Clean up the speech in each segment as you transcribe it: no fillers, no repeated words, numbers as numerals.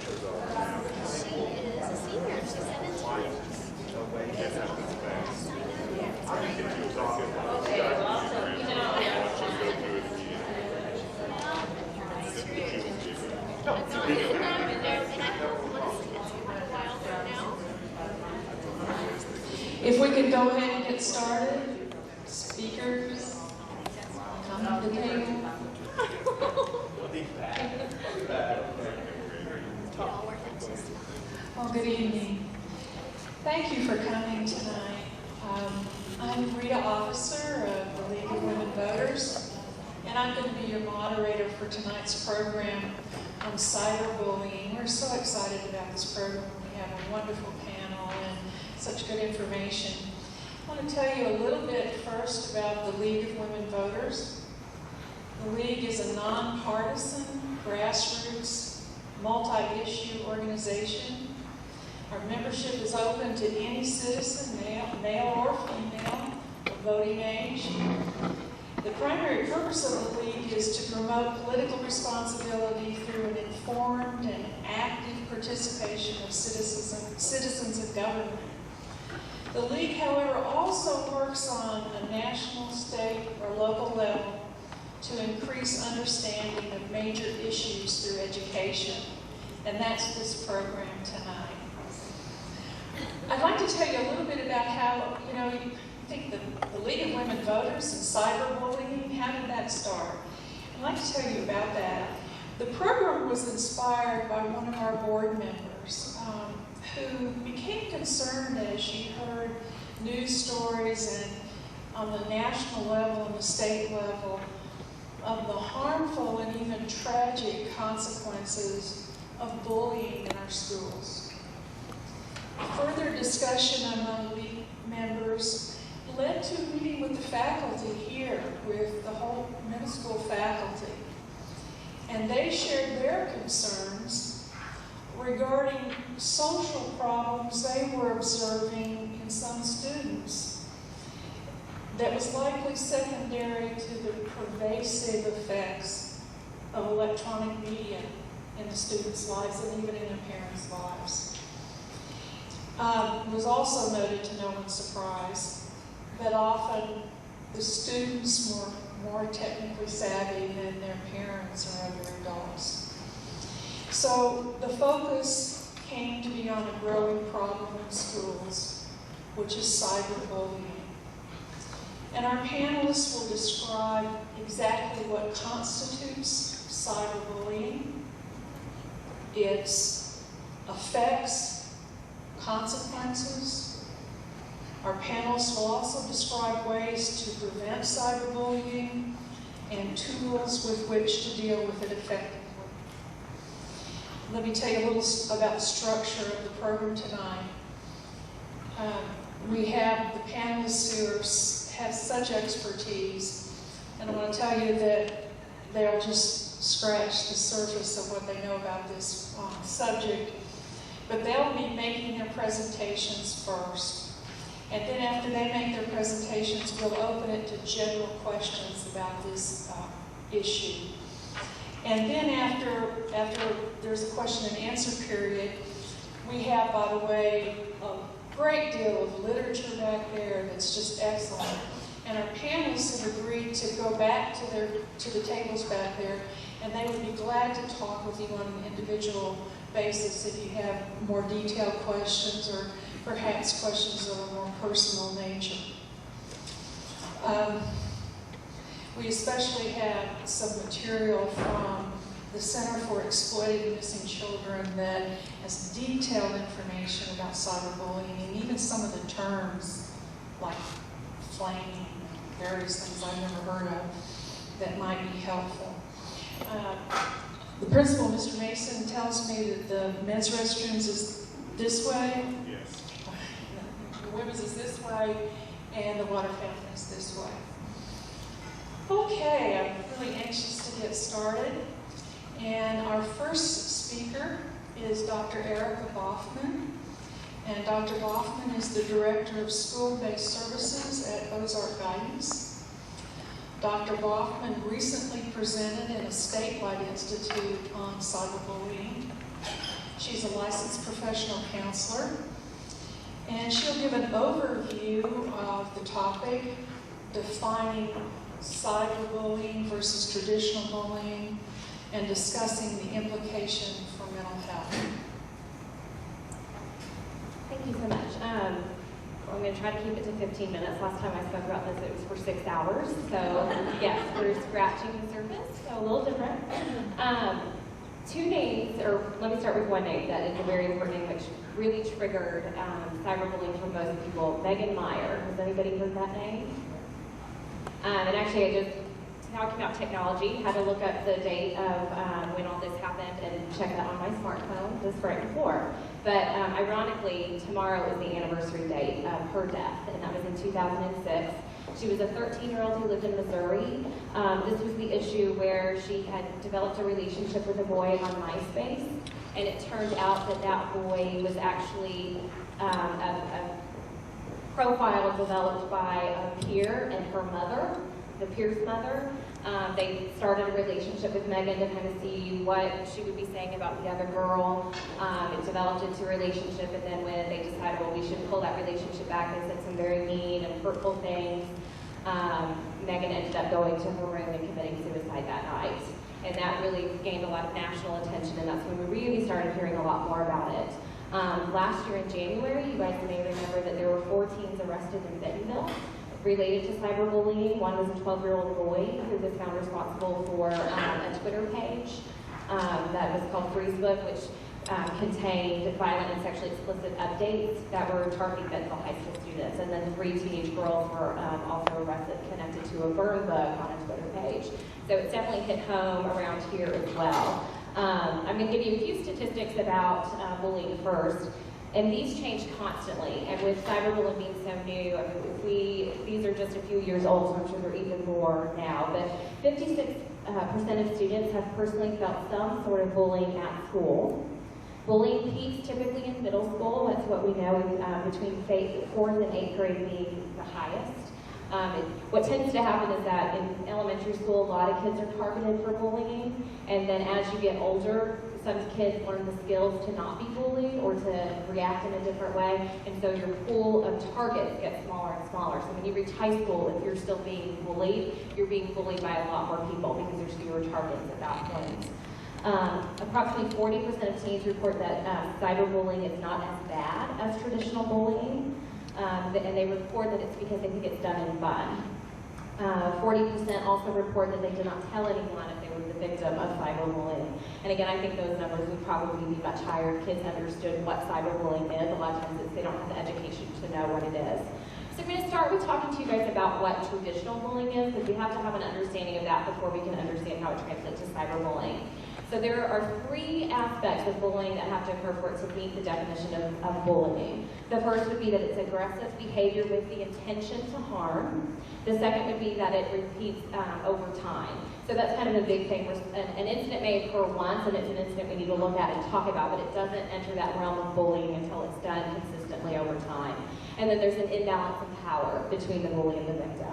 a senior. She's 17. If we could go ahead and get started, speakers, come to the table. Well, good evening. Thank you for coming tonight. I'm Rita Officer of the League of Women Voters, and I'm going to be your moderator for tonight's program on cyberbullying. We're so excited about this program. We have a wonderful panel and such good information. I want to tell you a little bit first about the League of Women Voters. The League is a nonpartisan, grassroots, multi-issue organization. Our membership is open to any citizen, male or female, of voting age. The primary purpose of the League is to promote political responsibility through an informed and active participation of citizens in government. The League, however, also works on a national, state, or local level to increase understanding of major issues through education, and that's this program tonight. I'd like to tell you a little bit about how, you think the League of Women Voters and cyberbullying, how did that start? I'd like to tell you about that. The program was inspired by one of our board members who became concerned as she heard news stories and on the national level and the state level of the harmful and even tragic consequences of bullying in our schools. Further discussion among League members led to a meeting with the faculty here, with the whole middle school faculty. And they shared their concerns regarding social problems they were observing in some students that was likely secondary to the pervasive effects of electronic media in the students' lives and even in their parents' lives. It was also noted, to no one's surprise, that often the students were more technically savvy than their parents or other adults. So the focus came to be on a growing problem in schools, which is cyberbullying. And our panelists will describe exactly what constitutes cyberbullying, its effects, consequences. Our panelists will also describe ways to prevent cyberbullying and tools with which to deal with it effectively. Let me tell you a little about the structure of the program tonight. We have the panelists who have such expertise, and I want to tell you that they'll just scratch the surface of what they know about this subject. But they'll be making their presentations first. And then after they make their presentations, we'll open it to general questions about this issue. And then after there's a question and answer period, we have, by the way, a great deal of literature back there that's just excellent. And our panelists have agreed to go back to the tables back there, and they would be glad to talk with you on an individual basis if you have more detailed questions or perhaps questions of a more personal nature. We especially have some material from the Center for Exploited and Missing Children that has detailed information about cyberbullying and even some of the terms like flaming, various things I've never heard of that might be helpful. The principal, Mr. Mason, tells me that the men's restrooms is this way. Yes. The women's is this way, and the water fountain is this way. Okay, I'm really anxious to get started. And our first speaker is Dr. Erica Boffman. And Dr. Boffman is the Director of School-Based Services at Ozark Guidance. Dr. Boffman recently presented in a statewide institute on cyberbullying. She's a licensed professional counselor, and she'll give an overview of the topic, defining cyberbullying versus traditional bullying, and discussing the implication for mental health. Thank you so much. I'm going to try to keep it to 15 minutes. Last time I spoke about this, it was for 6 hours. So yes, we're scratching the surface, so a little different. 2 names, or let me start with one name that is a very important name, which really triggered cyberbullying for most people. Megan Meyer. Has anybody heard that name? And actually, I just, talking about technology, had to look up the date of when all this happened and check that on my smartphone just right before. But ironically, tomorrow is the anniversary date of her death, and that was in 2006. She was a 13-year-old who lived in Missouri. This was the issue where she had developed a relationship with a boy on MySpace, and it turned out that that boy was actually a profile developed by a peer and her mother, the peer's mother. They started a relationship with Megan to kind of see what she would be saying about the other girl. It developed into a relationship, and then when they decided, well, we should pull that relationship back, they said some very mean and hurtful things. Megan ended up going to her room and committing suicide that night. And that really gained a lot of national attention, and that's when we really started hearing a lot more about it. Last year in January, you guys may remember that there were 4 teens arrested in Fayetteville related to cyberbullying. One was a 12-year-old boy who was found responsible for a Twitter page that was called Facebook, which contained violent and sexually explicit updates that were targeting Fayetteville high school students. And then 3 teenage girls were also arrested connected to a burn book on a Twitter page. So it's definitely hit home around here as well. I'm going to give you a few statistics about bullying first. And these change constantly, and with cyberbullying being so new, I mean, these are just a few years old, so I'm sure they're even more now, but 56% of students have personally felt some sort of bullying at school. Bullying peaks typically in middle school. That's what we know, between 4th and 8th grade being the highest. What tends to happen is that in elementary school, a lot of kids are targeted for bullying, and then as you get older, some kids learn the skills to not be bullied or to react in a different way, and so your pool of targets gets smaller and smaller. So when you reach high school, if you're still being bullied, you're being bullied by a lot more people because there's fewer targets at that point. Approximately 40% of teens report that cyberbullying is not as bad as traditional bullying, and they report that it's because they think it's done in fun. 40% also report that they did not tell anyone if they were the victim of cyberbullying. And again, I think those numbers would probably be much higher if kids understood what cyberbullying is. A lot of times they don't have the education to know what it is. So I'm going to start with talking to you guys about what traditional bullying is, because we have to have an understanding of that before we can understand how it translates to cyberbullying. So there are 3 aspects of bullying that have to occur for it to meet the definition of bullying. The first would be that it's aggressive behavior with the intention to harm. The second would be that it repeats over time. So that's kind of a big thing. An incident may occur once, and it's an incident we need to look at and talk about, but it doesn't enter that realm of bullying until it's done consistently over time. And then there's an imbalance in power between the bully and the victim.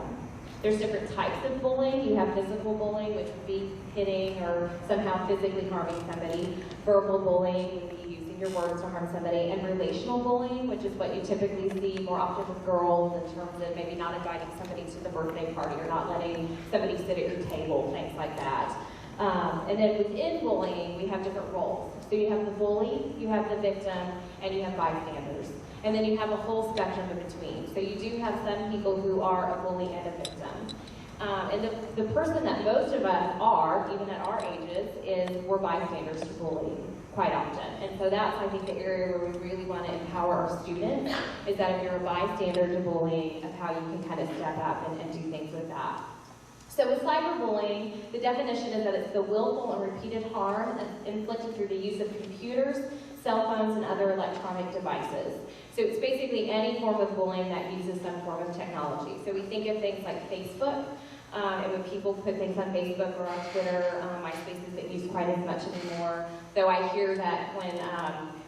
There's different types of bullying. You have physical bullying, which would be hitting or somehow physically harming somebody. Verbal bullying would be using your words to harm somebody. And relational bullying, which is what you typically see more often with girls in terms of maybe not inviting somebody to the birthday party or not letting somebody sit at your table, things like that. And then within bullying, we have different roles. So you have the bully, you have the victim, and you have bystanders. And then you have a whole spectrum in between. So you do have some people who are a bully and a victim. And the person that most of us are, even at our ages, is we're bystanders to bullying quite often. And so that's, I think, the area where we really want to empower our students, is that if you're a bystander to bullying, of how you can kind of step up and do things with that. So with cyberbullying, the definition is that it's the willful and repeated harm that's inflicted through the use of computers, cell phones, and other electronic devices. So it's basically any form of bullying that uses some form of technology. So we think of things like Facebook, and when people put things on Facebook or on Twitter, MySpace isn't used quite as much anymore. Though I hear that when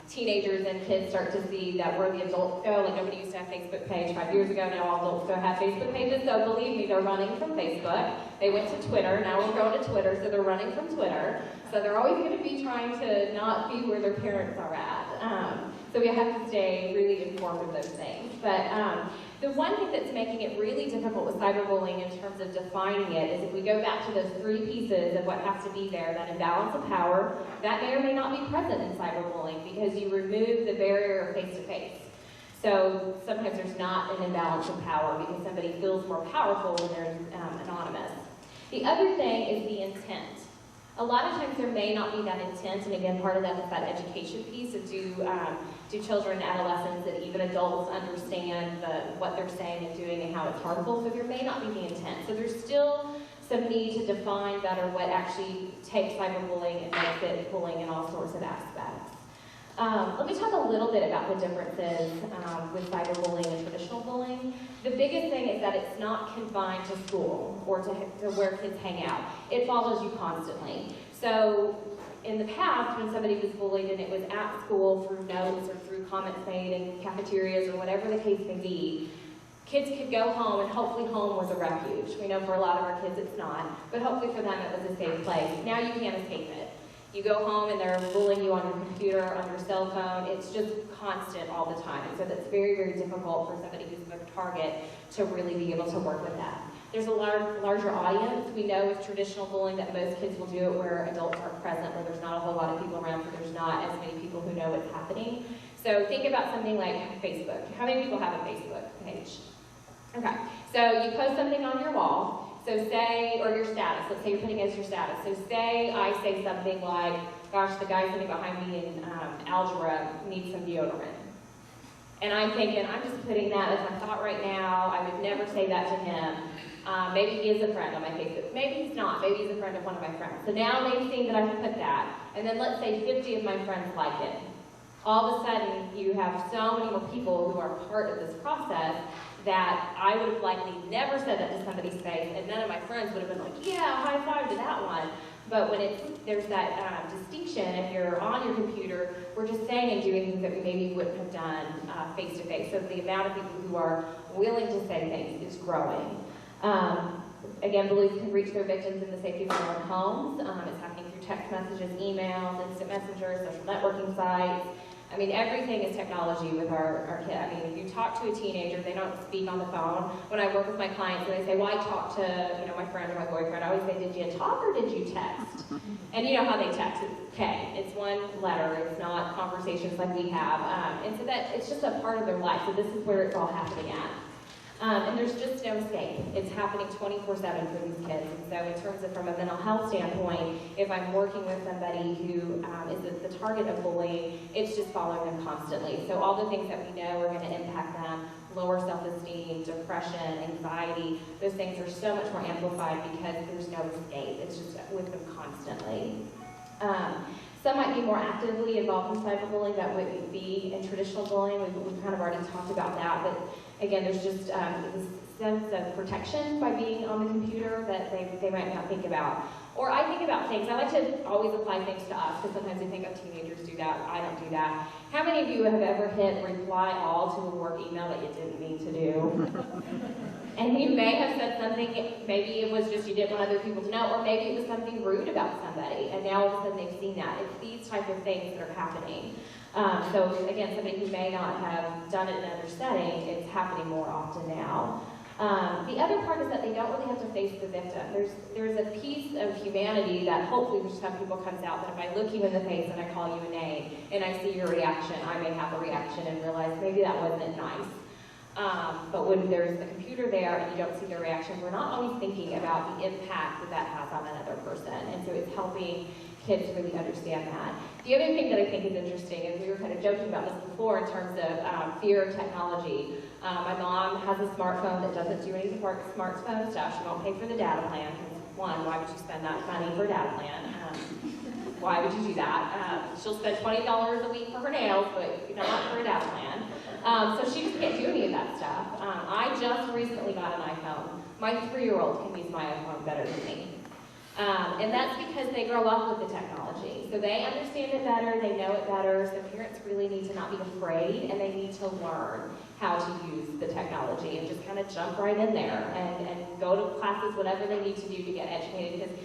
teenagers and kids start to see that where the adults go, like nobody used to have a Facebook page 5 years ago, now all adults go have Facebook pages, so believe me, they're running from Facebook. They went to Twitter, now we're going to Twitter, so they're running from Twitter. So they're always going to be trying to not be where their parents are at. So we have to stay really informed of those things. But the one thing that's making it really difficult with cyberbullying in terms of defining it is if we go back to those three pieces of what has to be there, that imbalance of power, that may or may not be present in cyberbullying because you remove the barrier of face-to-face. So sometimes there's not an imbalance of power because somebody feels more powerful when they're anonymous. The other thing is the intent. A lot of times there may not be that intent, and again, part of that is that education piece of do children, adolescents, and even adults understand what they're saying and doing and how it's harmful, so there may not be the intent. So there's still some need to define better what actually takes cyberbullying and makes it bullying in all sorts of aspects. Let me talk a little bit about the differences with cyberbullying and traditional bullying. The biggest thing is that it's not confined to school or to where kids hang out. It follows you constantly. So in the past, when somebody was bullied and it was at school through notes or through comments made in cafeterias or whatever the case may be, kids could go home and hopefully home was a refuge. We know for a lot of our kids it's not, but hopefully for them it was a safe place. Now you can't escape it. You go home and they're bullying you on your computer, on your cell phone. It's just constant all the time. So that's very, very difficult for somebody who's a target to really be able to work with that. There's a larger audience. We know with traditional bullying that most kids will do it where adults aren't present, where there's not a whole lot of people around, where there's not as many people who know what's happening. So think about something like Facebook. How many people have a Facebook page? Okay, so you post something on your wall. So say, or your status, let's say you're putting it as your status. So say I say something like, gosh, the guy sitting behind me in algebra needs some deodorant. And I'm thinking, I'm just putting that as my thought right now. I would never say that to him. Maybe he is a friend on my Facebook. Maybe he's not. Maybe he's a friend of one of my friends. So now they've seen that I've put that. And then let's say 50 of my friends like it. All of a sudden, you have so many more people who are part of this process that I would have likely never said that to somebody's face, and none of my friends would have been like, yeah, high five to that one. But when there's that distinction, if you're on your computer, we're just saying and doing things that we maybe wouldn't have done face-to-face. So the amount of people who are willing to say things is growing. Again, bullies can reach their victims in the safety of their own homes. It's happening through text messages, emails, instant messenger, social networking sites. I mean, everything is technology with our kids. I mean, if you talk to a teenager, they don't speak on the phone. When I work with my clients and they say, well, I talked to my friend or my boyfriend, I always say, did you talk or did you text? And you know how they text. It's K. It's one letter. It's not conversations like we have. And so that it's just a part of their life. So this is where it's all happening at. And there's just no escape. It's happening 24/7 for these kids. And so in terms of from a mental health standpoint, if I'm working with somebody who is the target of bullying, it's just following them constantly. So all the things that we know are going to impact them, lower self-esteem, depression, anxiety, those things are so much more amplified because there's no escape. It's just with them constantly. Some might be more actively involved in cyberbullying that wouldn't be in traditional bullying. We've kind of already talked about that, but again, there's just this sense of protection by being on the computer that they might not think about. Or I think about things. I like to always apply things to us because sometimes we think of teenagers do that. I don't do that. How many of you have ever hit reply all to a work email that you didn't mean to do? And you may have said something, maybe it was just you didn't want other people to know, or maybe it was something rude about somebody, and now all of a sudden they've seen that. It's these type of things that are happening. So again, somebody who may not have done it in another setting, it's happening more often now. The other part is that they don't really have to face the victim. There's a piece of humanity that hopefully for some people comes out that if I look you in the face and I call you a name and I see your reaction, I may have a reaction and realize maybe that wasn't nice. But when there's the computer there and you don't see their reaction, we're not always thinking about the impact that has on another person. And so it's helping kids really understand that. The other thing that I think is interesting, and we were kind of joking about this before in terms of fear of technology. My mom has a smartphone that doesn't do any smartphone stuff. She won't pay for the data plan. One, why would you spend that money for a data plan? Why would you do that? She'll spend $20 a week for her nails, but not for a data plan. So she just can't do any of that stuff. I just recently got an iPhone. My 3-year-old can use my iPhone better than me. And that's because they grow up with the technology. So they understand it better, they know it better, so parents really need to not be afraid, and they need to learn how to use the technology and just kind of jump right in there and go to classes, whatever they need to do to get educated. Because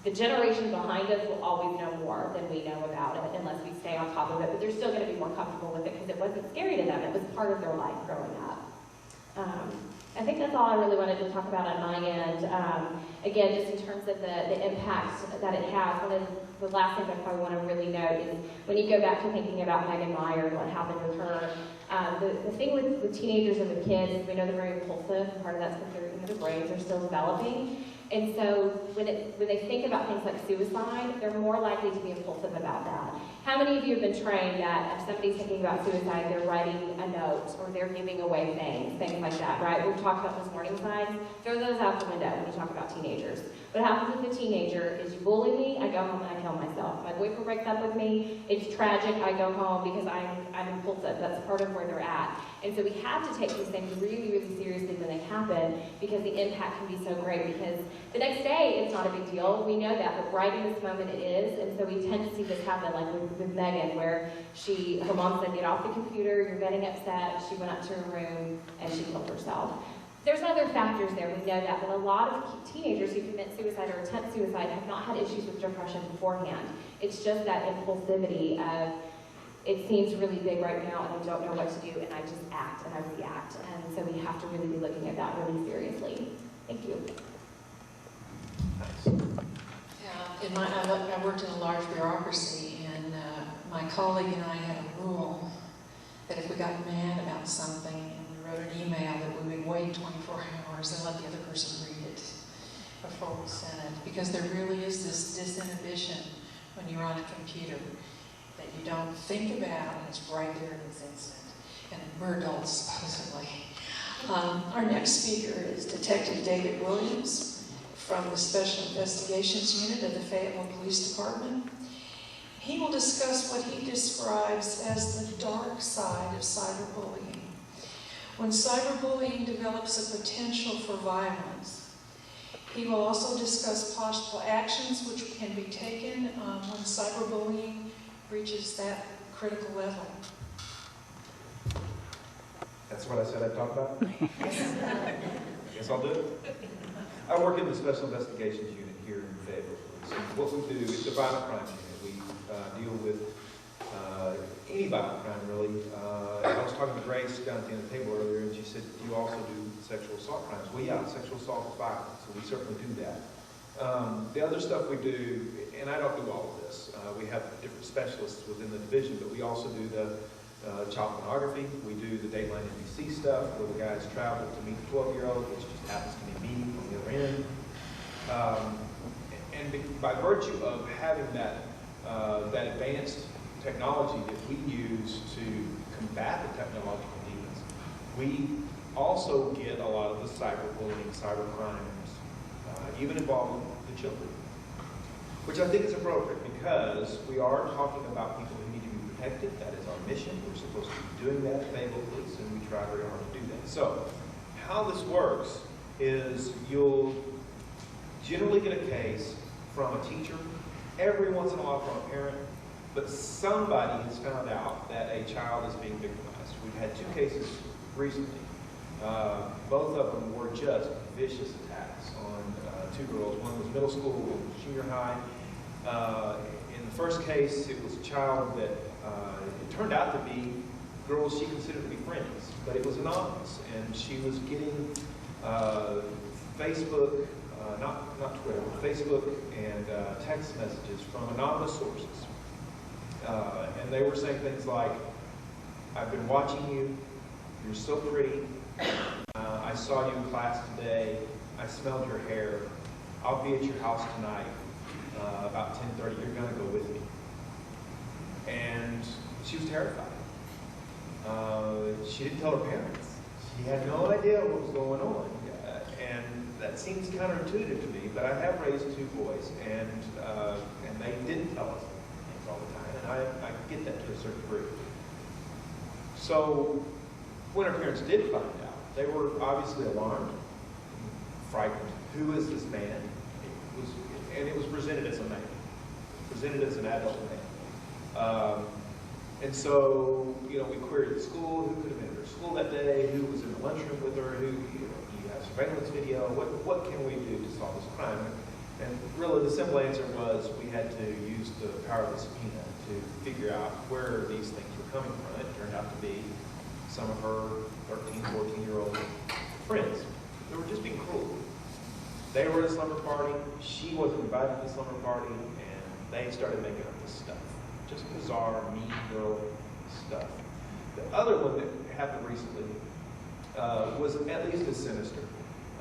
the generation behind us will always know more than we know about it unless we stay on top of it, but they're still going to be more comfortable with it because it wasn't scary to them. It was part of their life growing up. I think that's all I really wanted to talk about on my end. Again, just in terms of the impact that it has, one of the last things I probably want to really note is when you go back to thinking about Megan Meyer and what happened with her, the thing with teenagers and with kids is we know they're very impulsive, and part of that's because their brains are still developing. And so when they think about things like suicide, they're more likely to be impulsive about that. How many of you have been trained that if somebody's thinking about suicide, they're writing a note or they're giving away things like that, right? We've talked about those warning signs. Throw those out the window when you talk about teenagers. What happens with a teenager is you bully me, I go home and I kill myself. My boyfriend breaks up with me, it's tragic, I go home because I'm impulsive. That's part of where they're at. And so we have to take these things really, really seriously when they happen because the impact can be so great because the next day it's not a big deal. We know that, but right in this moment it is. And so we tend to see this happen like with Megan where her mom said, get off the computer, you're getting upset. She went up to her room and she killed herself. There's other factors there, we know that, but a lot of teenagers who commit suicide or attempt suicide have not had issues with depression beforehand. It's just that impulsivity of, it seems really big right now and I don't know what to do and I just act and I react. And so we have to really be looking at that really seriously. Thank you. Yeah, I worked in a large bureaucracy and my colleague and I had a rule that if we got mad about something and we wrote an email that we would wait 24 hours and let the other person read it before we sent it. Because there really is this disinhibition when you're on a computer that you don't think about and it's right there in this instant. And we're adults, supposedly. Our next speaker is Detective David Williams from the Special Investigations Unit of the Fayetteville Police Department. He will discuss what he describes as the dark side of cyberbullying. When cyberbullying develops a potential for violence. He will also discuss possible actions which can be taken when cyberbullying reaches that critical level. That's what I said I'd talk about? Guess I'll do it. I work in the Special Investigations Unit here in Fayetteville Police. What we do is a violent crime unit. We deal with any violent crime, really. I was talking to Grace down at the end of the table earlier, and she said, do you also do sexual assault crimes? Well, yeah, sexual assault is violent, so we certainly do that. The other stuff we do, and I don't do all of this, we have different specialists within the division, but we also do the child pornography, we do the Dateline NBC stuff, where the guys travel to meet the 12-year-old, which just happens to be me on the other end. And by virtue of having that advanced technology that we use to combat the technological demons, we also get a lot of the cyberbullying, cyber crimes, even involving the children. Which I think is appropriate because we are talking about people who need to be protected. That is our mission. We're supposed to be doing that at Fayetteville Police, and we try very hard to do that. So, how this works is you'll generally get a case from a teacher, every once in a while from a parent, but somebody has found out that a child is being victimized. We've had 2 cases recently. Both of them were just vicious attacks on 2 girls. One was middle school, one was junior high. In the first case, it was a child that it turned out to be girls she considered to be friends, but it was anonymous, and she was getting Facebook, not Twitter, but Facebook and text messages from anonymous sources. And they were saying things like, I've been watching you, you're so pretty, I saw you in class today, I smelled your hair, I'll be at your house tonight, about 10:30, you're gonna go with me. And she was terrified. She didn't tell her parents. She had no idea what was going on. And that seems counterintuitive to me, but I have raised 2 boys, and they didn't tell us things all the time, and I get that to a certain degree. So when our parents did find out, they were obviously alarmed, frightened. Who is this man? It was presented as a man, presented as an adult man. And so, we queried the school, who could have been at her school that day, who was in the lunchroom with her, who, you have surveillance video, what can we do to solve this crime? And really, the simple answer was we had to use the power of the subpoena to figure out where these things were coming from. It turned out to be some of her 13, 14-year-old friends who were just being cruel. They were at a slumber party. She wasn't invited to the slumber party, and they started making up this stuff. Just bizarre, mean girl stuff. The other one that happened recently was at least as sinister.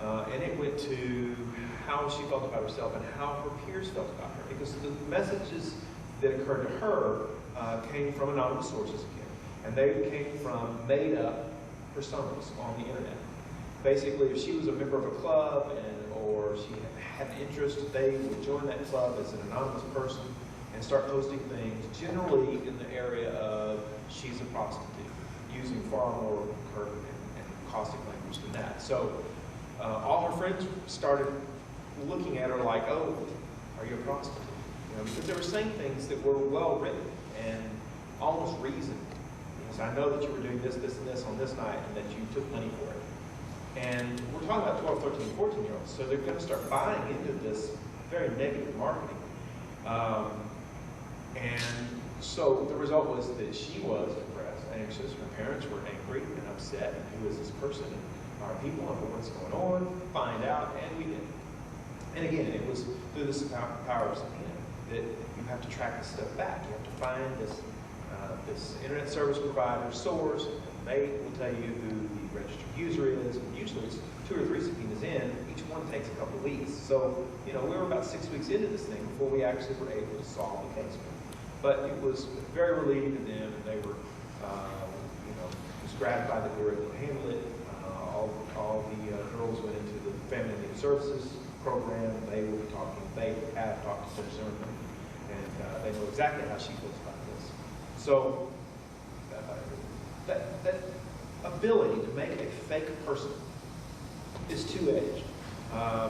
And it went to how she felt about herself and how her peers felt about her. Because the messages that occurred to her came from anonymous sources again. And they came from made-up personas on the internet. Basically, if she was a member of a club or she had an interest, they would join that club as an anonymous person and start posting things, generally in the area of she's a prostitute, using far more curt and caustic language than that. So all her friends started looking at her like, oh, are you a prostitute? You know, because they were saying things that were well written and almost reasoned. Because I know that you were doing this, this, and this on this night, and that you took money for it. And we're talking about 12, 13, 14-year-olds, so they're going to start buying into this very negative marketing. And so the result was that she was depressed, anxious, her parents were angry and upset, and who is this person? And our people know what's going on, find out, and we did. And again, it was through this power of subpoena that you have to track this stuff back. You have to find this internet service provider source, and they will tell you who the registered user is, and usually it's 2 or 3 subpoenas in. Each one takes a couple of weeks. So, you know, we were about 6 weeks into this thing before we actually were able to solve the case. But it was very relieving to them, and they were, you know, just gratified that we were able to handle it. All the girls went into the Family and Youth Services program. They will be talking. They have talked to Senator Zimmerman, and they know exactly how she feels about this. So that ability to make a fake person is two-edged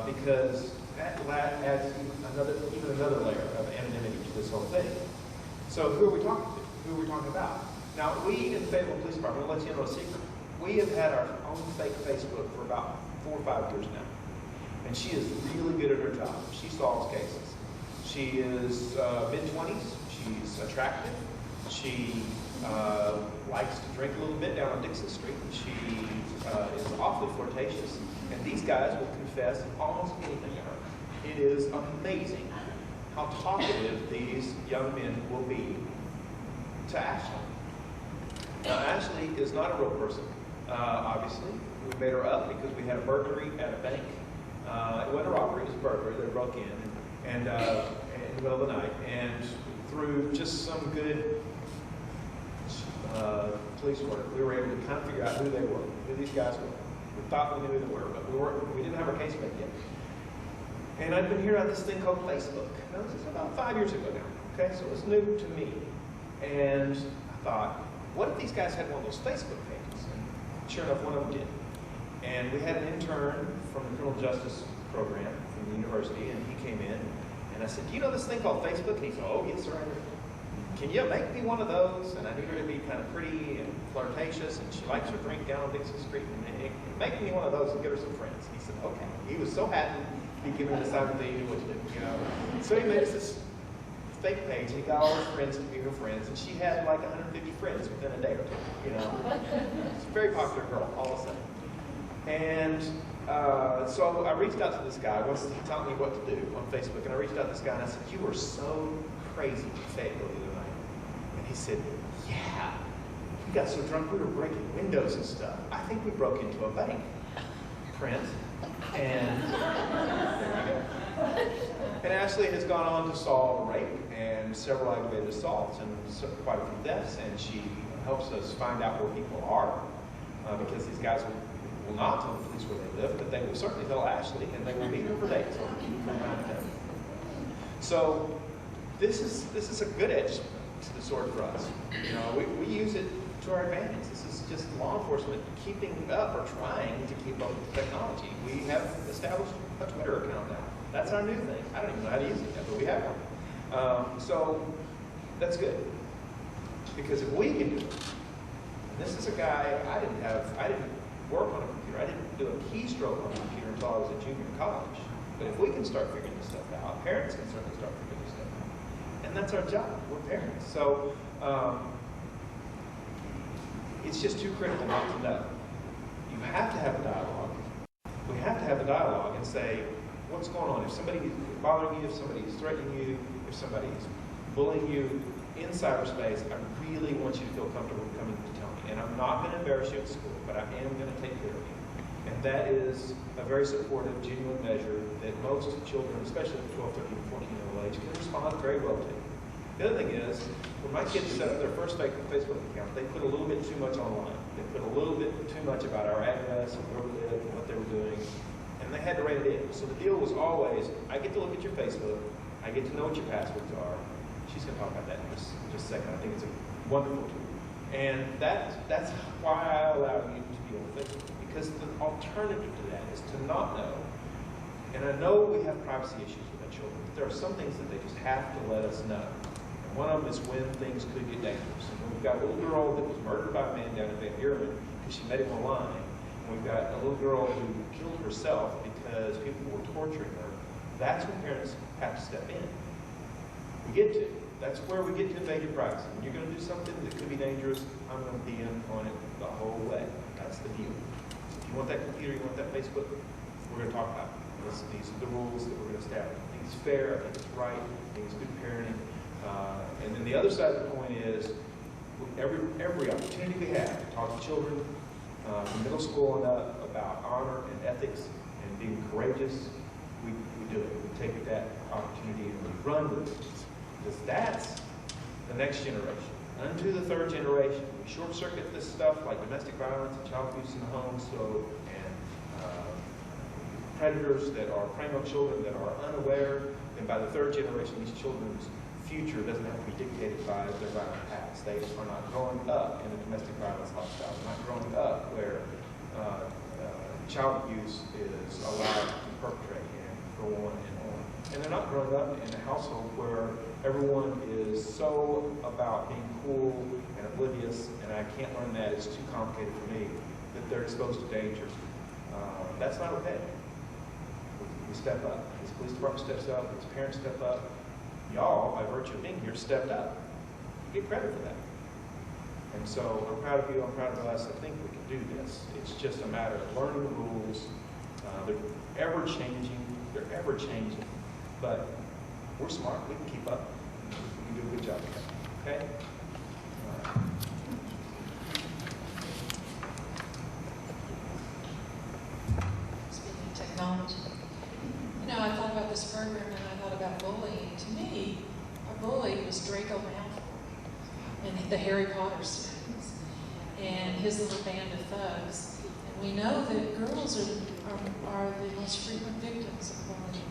because that adds even another layer of anonymity to this whole thing. So who are we talking to? Who are we talking about? Now, we in the Fayetteville Police Department, I'll let you know a secret. We have had our own fake Facebook for about 4 or 5 years now. And she is really good at her job. She solves cases. She is mid-20s. She's attractive. She likes to drink a little bit down on Dixon Street. She is awfully flirtatious. And these guys will confess almost anything to her. It is amazing how talkative these young men will be to Ashley. Now, Ashley is not a real person, obviously. We made her up because we had a burglary at a bank. It wasn't a robbery, it was a burglary. They broke in and in the middle of the night. And through just some good police work, we were able to kind of figure out who they were, who these guys were. We thought we knew who they were, but we didn't have our case made yet. And I'd been hearing about this thing called Facebook. Now, this is about 5 years ago now, okay? So it was new to me. And I thought, what if these guys had one of those Facebook pages? And sure enough, one of them did. And we had an intern from the criminal justice program from the university, and he came in, and I said, do you know this thing called Facebook? And he said, oh, yes, sir. Can you make me one of those? And I knew her to be kind of pretty and flirtatious, and she likes her drink down on Dixon Street. And make me one of those and get her some friends. He said, okay. He was so happy he'd given me this opportunity to do what to do, you know. So he made us this fake page, and he got all her friends to be her friends, and she had like 150 friends within a day or two, you know. She's a very popular girl, all of a sudden. And so I reached out to this guy once he taught me what to do on Facebook, and I reached out to this guy and I said, you were so crazy in Fayetteville the other night. And he said, yeah, we got so drunk we were breaking windows and stuff. I think we broke into a bank. Print. And there you go. And Ashley has gone on to solve rape and several aggravated assaults and quite a few deaths, and she helps us find out where people are because these guys will not tell the police where they live, but they will certainly tell Ashley, and they will meet her for dates from time to time. So this is a good edge to the sword for us. You know, we use it to our advantage. This is just law enforcement keeping up or trying to keep up with technology. We have established a Twitter account now. That's our new thing. I don't even know how to use it yet, but we have one. So that's good. Because if we can do it, and this is a guy I didn't work on a computer. I didn't do a keystroke on a computer until I was a junior in college. But if we can start figuring this stuff out, parents can certainly start figuring this stuff out. And that's our job. We're parents. So it's just too critical not to know. You have to have a dialogue. We have to have a dialogue and say, what's going on? If somebody is bothering you, if somebody is threatening you, if somebody is bullying you in cyberspace, I really want you to feel comfortable coming to tell me. And I'm not going to embarrass you at school, but I am going to take care of you. And that is a very supportive, genuine measure that most children, especially at the 12, 13, 14-year-old age, can respond very well to. The other thing is, when my kids set up their first Facebook account, they put a little bit too much online. They put a little bit too much about our address and where we live and what they were doing, and they had to write it in. So the deal was always, I get to look at your Facebook, I get to know what your passwords are. She's going to talk about that in just a second. I think it's a wonderful tool. And that's why I allow you to be on Facebook, because the alternative to that is to not know. And I know we have privacy issues with our children, but there are some things that they just have to let us know. And one of them is when things could get dangerous. And we've got a little girl that was murdered by a man down in Fayetteville because she met him online. And we've got a little girl who killed herself because people were torturing her. That's when parents have to step in. We get to. That's where we get to invade your privacy. When you're going to do something that could be dangerous, I'm going to be in on it the whole way. That's the deal. If you want that computer, you want that Facebook, we're going to talk about it. These are the rules that we're going to establish. I think it's fair. I think it's right. I think it's good parenting. And then the other side of the coin is every opportunity we have to talk to children from middle school and up about honor and ethics and being courageous, we do it. We take that opportunity and we run with it. Because that's the next generation. Unto the third generation. We short-circuit this stuff like domestic violence and child abuse in the home, and predators that are preying on children that are unaware. And by the third generation, these children's future doesn't have to be dictated by their violent past. They are not growing up in a domestic violence lifestyle. They're not growing up where child abuse is allowed to perpetrate and go on and on. And they're not growing up in a household where everyone is so about being cool and oblivious, and I can't learn that, it's too complicated for me, that they're exposed to danger. That's not okay. We step up. As police department steps up, as parents step up, y'all, by virtue of being here, stepped up. You get credit for that. And so I'm proud of you, I'm proud of us. I think we can do this. It's just a matter of learning the rules. They're ever changing. But we're smart. We can keep up. We can do a good job of that. Okay? All right. Speaking of technology, I thought about this program and I thought about bullying. To me, a bully was Draco Malfoy in the Harry Potter series and his little band of thugs. And we know that girls are the most frequent victims of bullying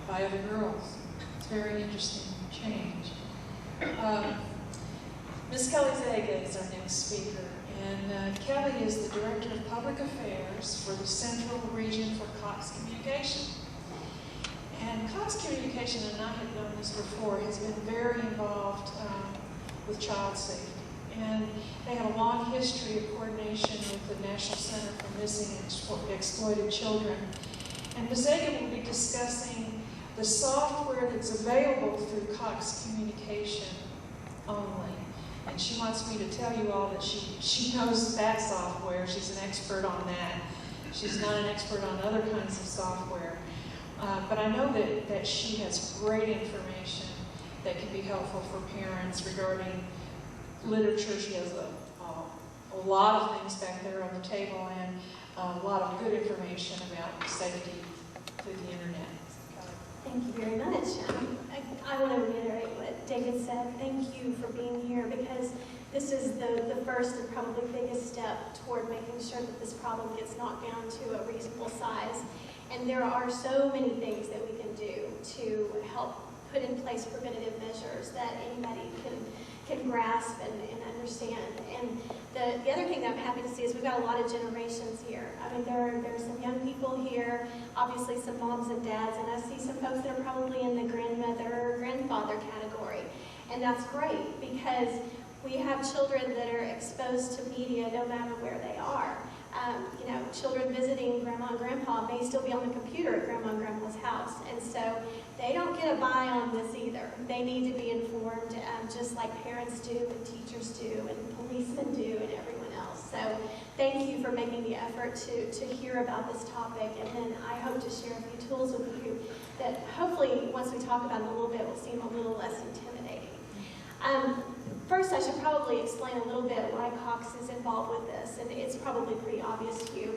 by other girls. It's a very interesting change. Ms. Kelly Zaga is our next speaker. And Kelly is the Director of Public Affairs for the Central Region for Cox Communication. And Cox Communication, and I had known this before, has been very involved with child safety. And they have a long history of coordination with the National Center for Missing and Exploited Children. And Ms. Zaga will be discussing the software that's available through Cox Communication only. And she wants me to tell you all that she knows that software. She's an expert on that. She's not an expert on other kinds of software. But I know that she has great information that can be helpful for parents regarding literature. She has a lot of things back there on the table and a lot of good information about safety through the internet. Thank you very much. I want to reiterate what David said. Thank you for being here, because this is the first and probably biggest step toward making sure that this problem gets knocked down to a reasonable size. And there are so many things that we can do to help put in place preventative measures that anybody can grasp and understand. And the other thing that I'm happy to see is we've got a lot of generations here. I mean, there's some young people here, obviously some moms and dads, and I see some folks that are probably in the grandmother or grandfather category. And that's great, because We have children that are exposed to media no matter where they are. You know, children visiting grandma and grandpa may still be on the computer at grandma and grandpa's house, and so they don't get a buy on this either. They need to be informed just like parents do and teachers do and policemen do and everyone else. So thank you for making the effort to hear about this topic, and then I hope to share a few tools with you that hopefully once we talk about it a little bit will seem a little less intimidating. First, I should probably explain a little bit why Cox is involved with this, and it's probably pretty obvious to you.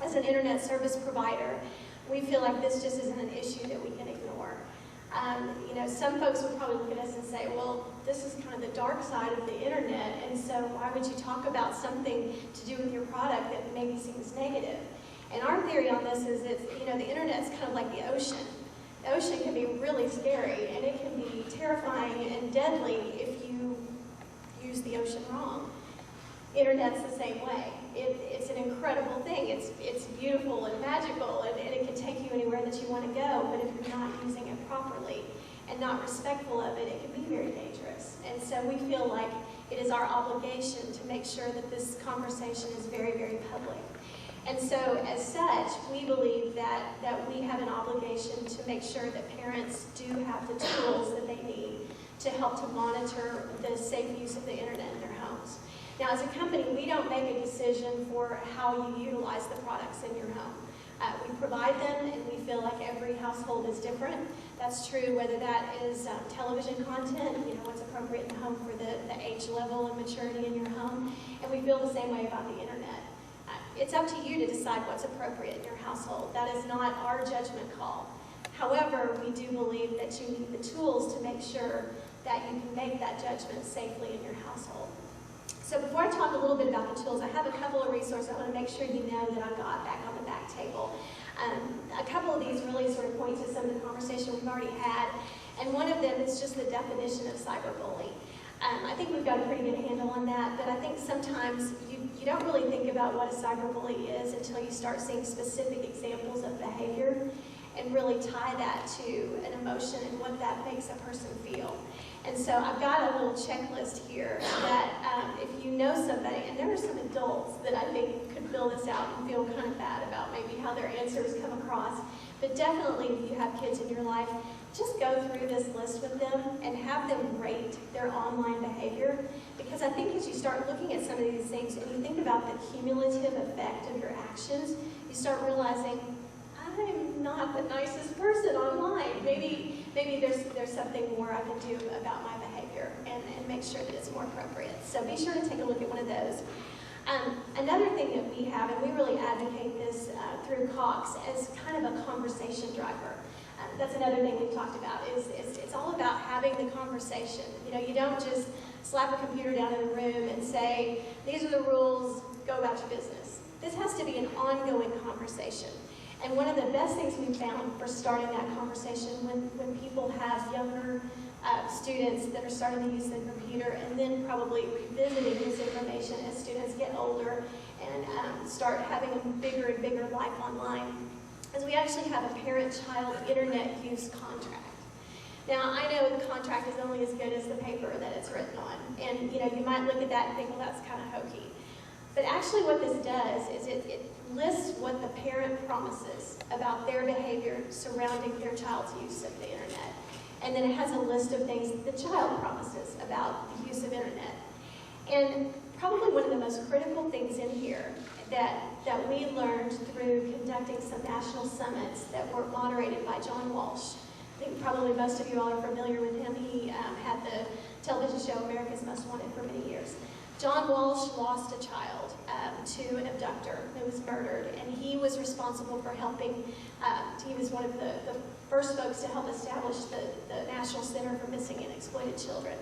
As an internet service provider, we feel like this just isn't an issue that we can ignore. You know, some folks would probably look at us and say, well, this is kind of the dark side of the internet, and so why would you talk about something to do with your product that maybe seems negative? And our theory on this is that, you know, the internet's kind of like the ocean. The ocean can be really scary, and it can be terrifying and deadly if you use the ocean wrong. Internet's the same way. It's an incredible thing. It's beautiful and magical, and it can take you anywhere that you want to go, but if you're not using it properly and not respectful of it, it can be very dangerous. And so we feel like it is our obligation to make sure that this conversation is very, very public. And so, as such, we believe that we have an obligation to make sure that parents do have the tools that they need to help to monitor the safe use of the internet in their homes. Now, as a company, we don't make a decision for how you utilize the products in your home. We provide them, and we feel like every household is different. That's true whether that is television content, you know, what's appropriate in the home for the age level and maturity in your home, and we feel the same way about the internet. It's up to you to decide what's appropriate in your household. That is not our judgment call. However, we do believe that you need the tools to make sure that you can make that judgment safely in your household. So before I talk a little bit about the tools, I have a couple of resources I want to make sure you know that I've got back on the back table. A couple of these really sort of point to some of the conversation we've already had, and one of them is just the definition of cyberbullying. I think we've got a pretty good handle on that, but I think sometimes you don't really think about what a cyberbully is until you start seeing specific examples of behavior and really tie that to an emotion and what that makes a person feel. And so I've got a little checklist here that if you know somebody, and there are some adults that I think could fill this out and feel kind of bad about maybe how their answers come across, but definitely if you have kids in your life, just go through this list with them and have them rate their online behavior, because I think as you start looking at some of these things and you think about the cumulative effect of your actions, you start realizing, I'm not the nicest person online. Maybe there's something more I can do about my behavior and make sure that it's more appropriate. So be sure to take a look at one of those. Another thing that we have, and we really advocate this through Cox, as kind of a conversation driver. That's another thing we've talked about, is it's all about having the conversation. You know, you don't just slap a computer down in a room and say, these are the rules, go about your business. This has to be an ongoing conversation. And one of the best things we've found for starting that conversation when people have younger students that are starting to use the computer and then probably revisiting this information as students get older and start having a bigger and bigger life online, is we actually have a parent-child internet use contract. Now, I know the contract is only as good as the paper that it's written on, and you know, you might look at that and think, well, that's kind of hokey. But actually what this does is it lists what the parent promises about their behavior surrounding their child's use of the internet. And then it has a list of things that the child promises about the use of internet. And probably one of the most critical things in here that we learned through conducting some national summits that were moderated by John Walsh. I think probably most of you all are familiar with him. He had the television show America's Most Wanted for many years. John Walsh lost a child to an abductor who was murdered, and he was responsible for helping, he was one of the first folks to help establish the National Center for Missing and Exploited Children.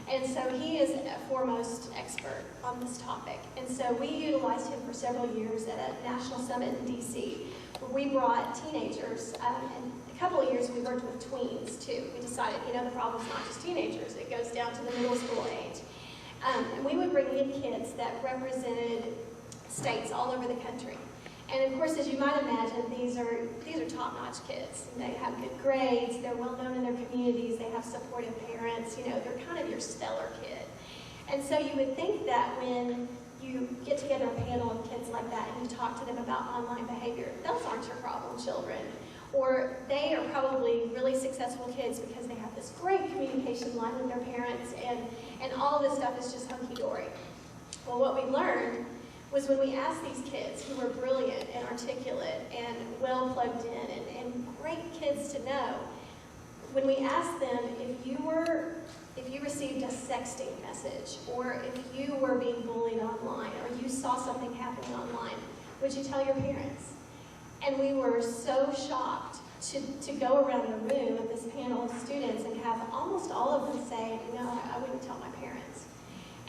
And so he is a foremost expert on this topic. And so we utilized him for several years at a national summit in DC, where we brought teenagers, and a couple of years we worked with tweens too. We decided, you know, the problem's not just teenagers, it goes down to the middle school age. And we would bring in kids that represented states all over the country. And of course, as you might imagine, these are top-notch kids. They have good grades, they're well known in their communities, they have supportive parents, you know, they're kind of your stellar kid. And so you would think that when you get together a panel of kids like that and you talk to them about online behavior, those aren't your problem children. Or they are probably really successful kids because they have this great communication line with their parents and all this stuff is just hunky-dory. Well, what we learned was when we asked these kids who were brilliant and articulate and well plugged in and great kids to know, when we asked them if you received a sexting message or if you were being bullied online or you saw something happening online, would you tell your parents? And we were so shocked to go around the room with this panel of students and have almost all of them say, no, I wouldn't tell my parents.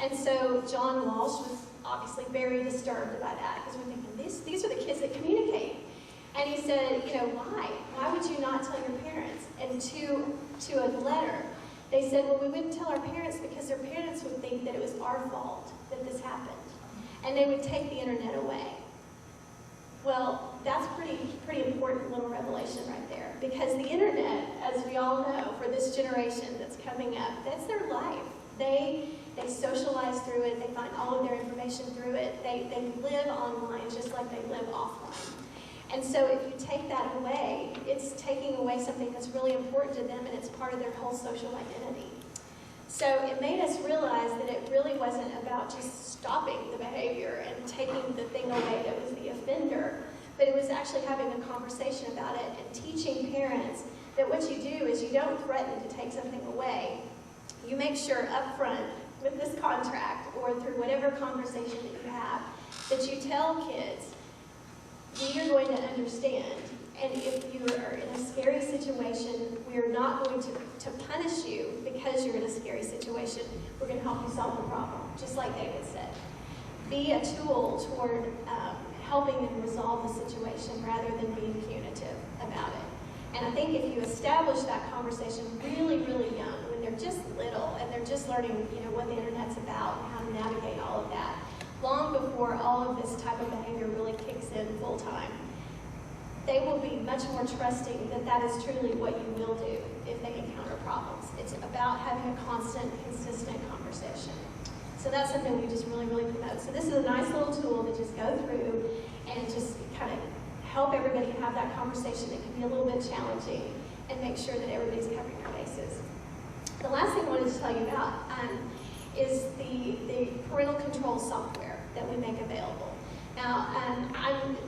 And so John Walsh was obviously very disturbed by that because we're thinking, these are the kids that communicate. And he said, why? Why would you not tell your parents? And to a letter, they said, well, we wouldn't tell our parents because their parents would think that it was our fault that this happened. And they would take the internet away. Well, that's pretty important little revelation right there. Because the internet, as we all know, for this generation that's coming up, that's their life. They socialize through it. They find all of their information through it. They live online just like they live offline. And so if you take that away, it's taking away something that's really important to them and it's part of their whole social identity. So it made us realize that it really wasn't about just stopping the behavior and taking the thing away that was the offender, but it was actually having a conversation about it and teaching parents that what you do is you don't threaten to take something away. You make sure up front with this contract or through whatever conversation that you have that you tell kids, we are going to understand, and if you are in a scary situation, we are not going to punish you because you're in a scary situation. We're going to help you solve the problem, just like David said. Be a tool toward helping them resolve the situation rather than being punitive about it. And I think if you establish that conversation really, really young, when they're just little and they're just learning, what the internet's about and how to navigate all of that, long before all of this type of behavior really kicks in full time, they will be much more trusting that that is truly what you will do if they encounter problems. It's about having a constant, consistent conversation. So that's something we just really, really promote. So this is a nice little tool to just go through and just kind of help everybody have that conversation. It can be a little bit challenging and make sure that everybody's covering their bases. The last thing I wanted to tell you about is the parental control software that we make available. Now,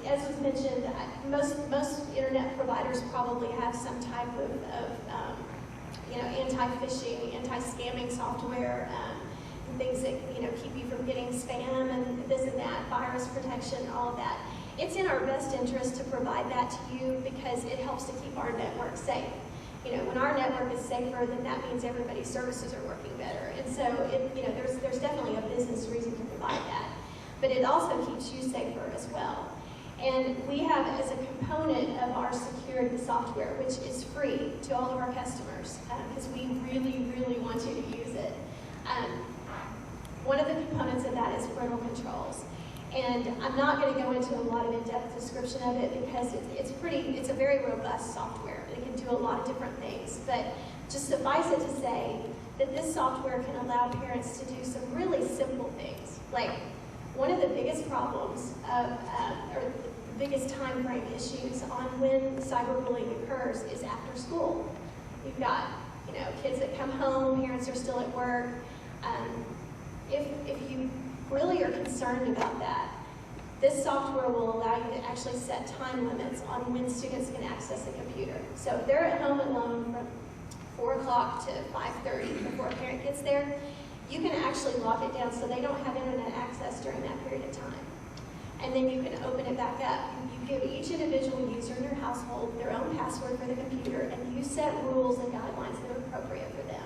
as was mentioned, most internet providers probably have some type of anti-phishing, anti-scamming software, and things that keep you from getting spam and this and that, virus protection, all of that. It's in our best interest to provide that to you because it helps to keep our network safe. When our network is safer, then that means everybody's services are working better. And so, there's definitely a business reason to provide that. But it also keeps you safer as well. And we have, as a component of our security software, which is free to all of our customers, because we really, really want you to use it. One of the components of that is parental controls. And I'm not going to go into a lot of in-depth description of it because it's a very robust software. It can do a lot of different things. But just suffice it to say that this software can allow parents to do some really simple things. Like, one of the biggest problems or the biggest time frame issues on when cyberbullying occurs is after school. You've got, kids that come home, parents are still at work. If you really are concerned about that, this software will allow you to actually set time limits on when students can access a computer. So if they're at home alone from 4 o'clock to 5:30 before a parent gets there, you can actually lock it down so they don't have internet access during that period of time. And then you can open it back up. You give each individual user in your household their own password for the computer, and you set rules and guidelines that are appropriate for them.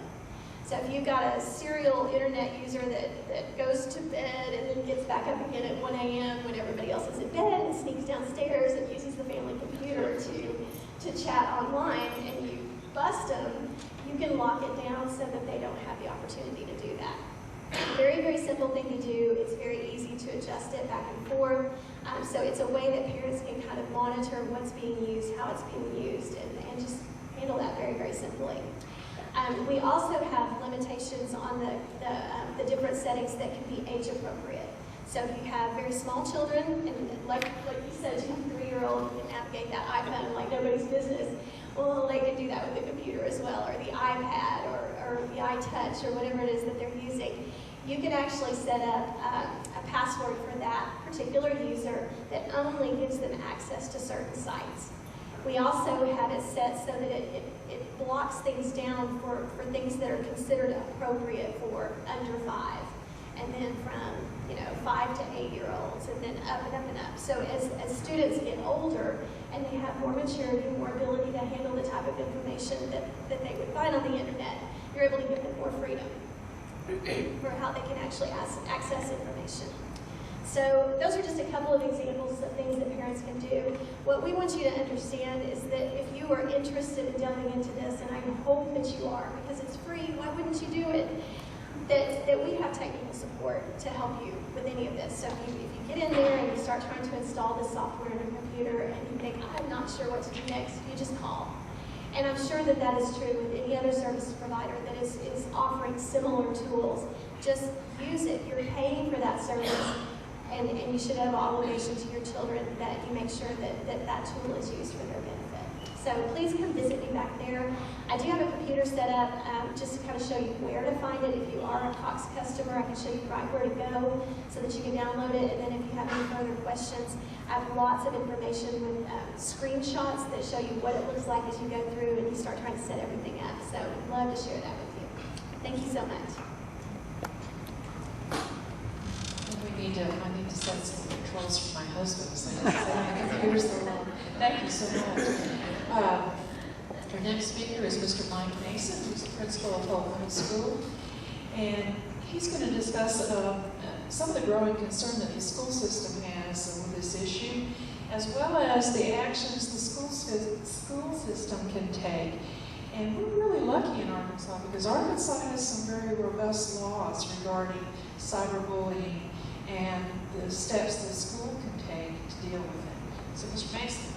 So if you've got a serial internet user that goes to bed and then gets back up again at 1 a.m. when everybody else is in bed and sneaks downstairs and uses the family computer to chat online and you bust them, you can lock it down so that they don't have the opportunity to do that. Very, very simple thing to do. It's very easy to adjust it back and forth. So it's a way that parents can kind of monitor what's being used, how it's being used, and just handle that very, very simply. We also have limitations on the different settings that can be age appropriate. So if you have very small children, and like you said, you have a 3-year-old who can navigate that iPhone like nobody's business, well, they can do that with the computer as well, or the iPad, or the iTouch, or whatever it is that they're using. You can actually set up a password for that particular user that only gives them access to certain sites. We also have it set so that it blocks things down for things that are considered appropriate for under 5. And then from 5 to 8-year-olds, and then up and up and up. So as students get older and they have more maturity, more ability to handle the type of information that they would find on the internet, you're able to give them more freedom for how they can actually access information. So those are just a couple of examples of things that parents can do. What we want you to understand is that if you are interested in delving into this, and I hope that you are, because it's free, why wouldn't you do it? That we have technical support to help you with any of this. So if you get in there and you start trying to install this software on your computer and you think, I'm not sure what to do next, you just call. And I'm sure that that is true with any other service provider that is offering similar tools. Just use it. You're paying for that service, and you should have an obligation to your children that you make sure that tool is used for their benefit. So please come visit me back there. I do have a computer set up just to kind of show you where to find it. If you are a Cox customer, I can show you right where to go so that you can download it. And then if you have any further questions, I have lots of information with screenshots that show you what it looks like as you go through and you start trying to set everything up. So I'd love to share that with you. Thank you so much. I need to set some controls for my husband so I can set my computers alone. Thank you so much. Our next speaker is Mr. Mike Mason, who's the principal of Hope Middle School. And he's going to discuss some of the growing concern that the school system has with this issue, as well as the actions the school system can take. And we're really lucky in Arkansas because Arkansas has some very robust laws regarding cyberbullying and the steps the school can take to deal with it. So, Mr. Mason.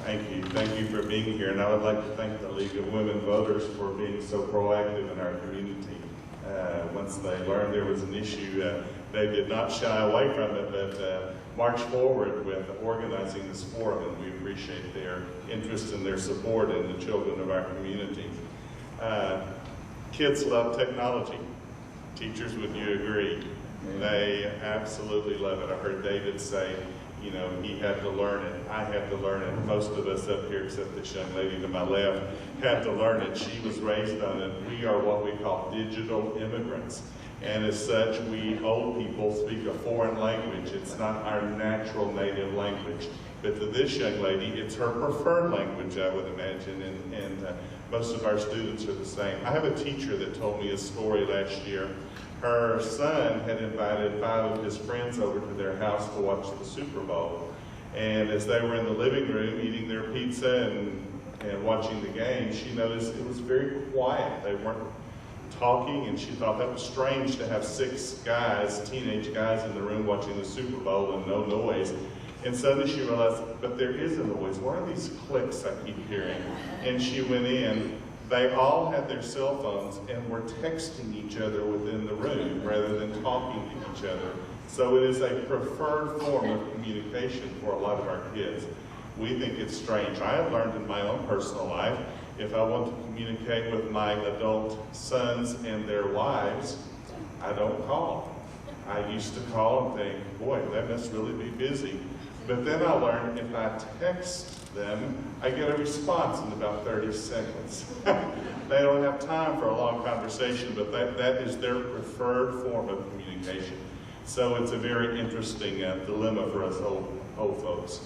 Thank you. Thank you for being here. And I would like to thank the League of Women Voters for being so proactive in our community. Once they learned there was an issue, they did not shy away from it, but marched forward with organizing this forum, and we appreciate their interest and their support in the children of our community. Kids love technology. Teachers, would you agree? They absolutely love it. I heard David say, you know, he had to learn it. I had to learn it. Most of us up here, except this young lady to my left, had to learn it. She was raised on it. We are what we call digital immigrants. And as such, we old people speak a foreign language. It's not our natural native language. But to this young lady, it's her preferred language, I would imagine, and most of our students are the same. I have a teacher that told me a story last year. Her son had invited 5 of his friends over to their house to watch the Super Bowl. And as they were in the living room eating their pizza and watching the game, she noticed it was very quiet. They weren't talking, and she thought that was strange to have 6 guys, teenage guys, in the room watching the Super Bowl and no noise. And suddenly she realized, but there is a noise. What are these clicks I keep hearing? And she went in. They all had their cell phones and were texting each other within the room rather than talking to each other. So it is a preferred form of communication for a lot of our kids. We think it's strange. I have learned in my own personal life, if I want to communicate with my adult sons and their wives, I don't call. I used to call and think, boy, that must really be busy. But then I learned if I text them, I get a response in about 30 seconds. They don't have time for a long conversation, but that is their preferred form of communication. So it's a very interesting dilemma for us old folks.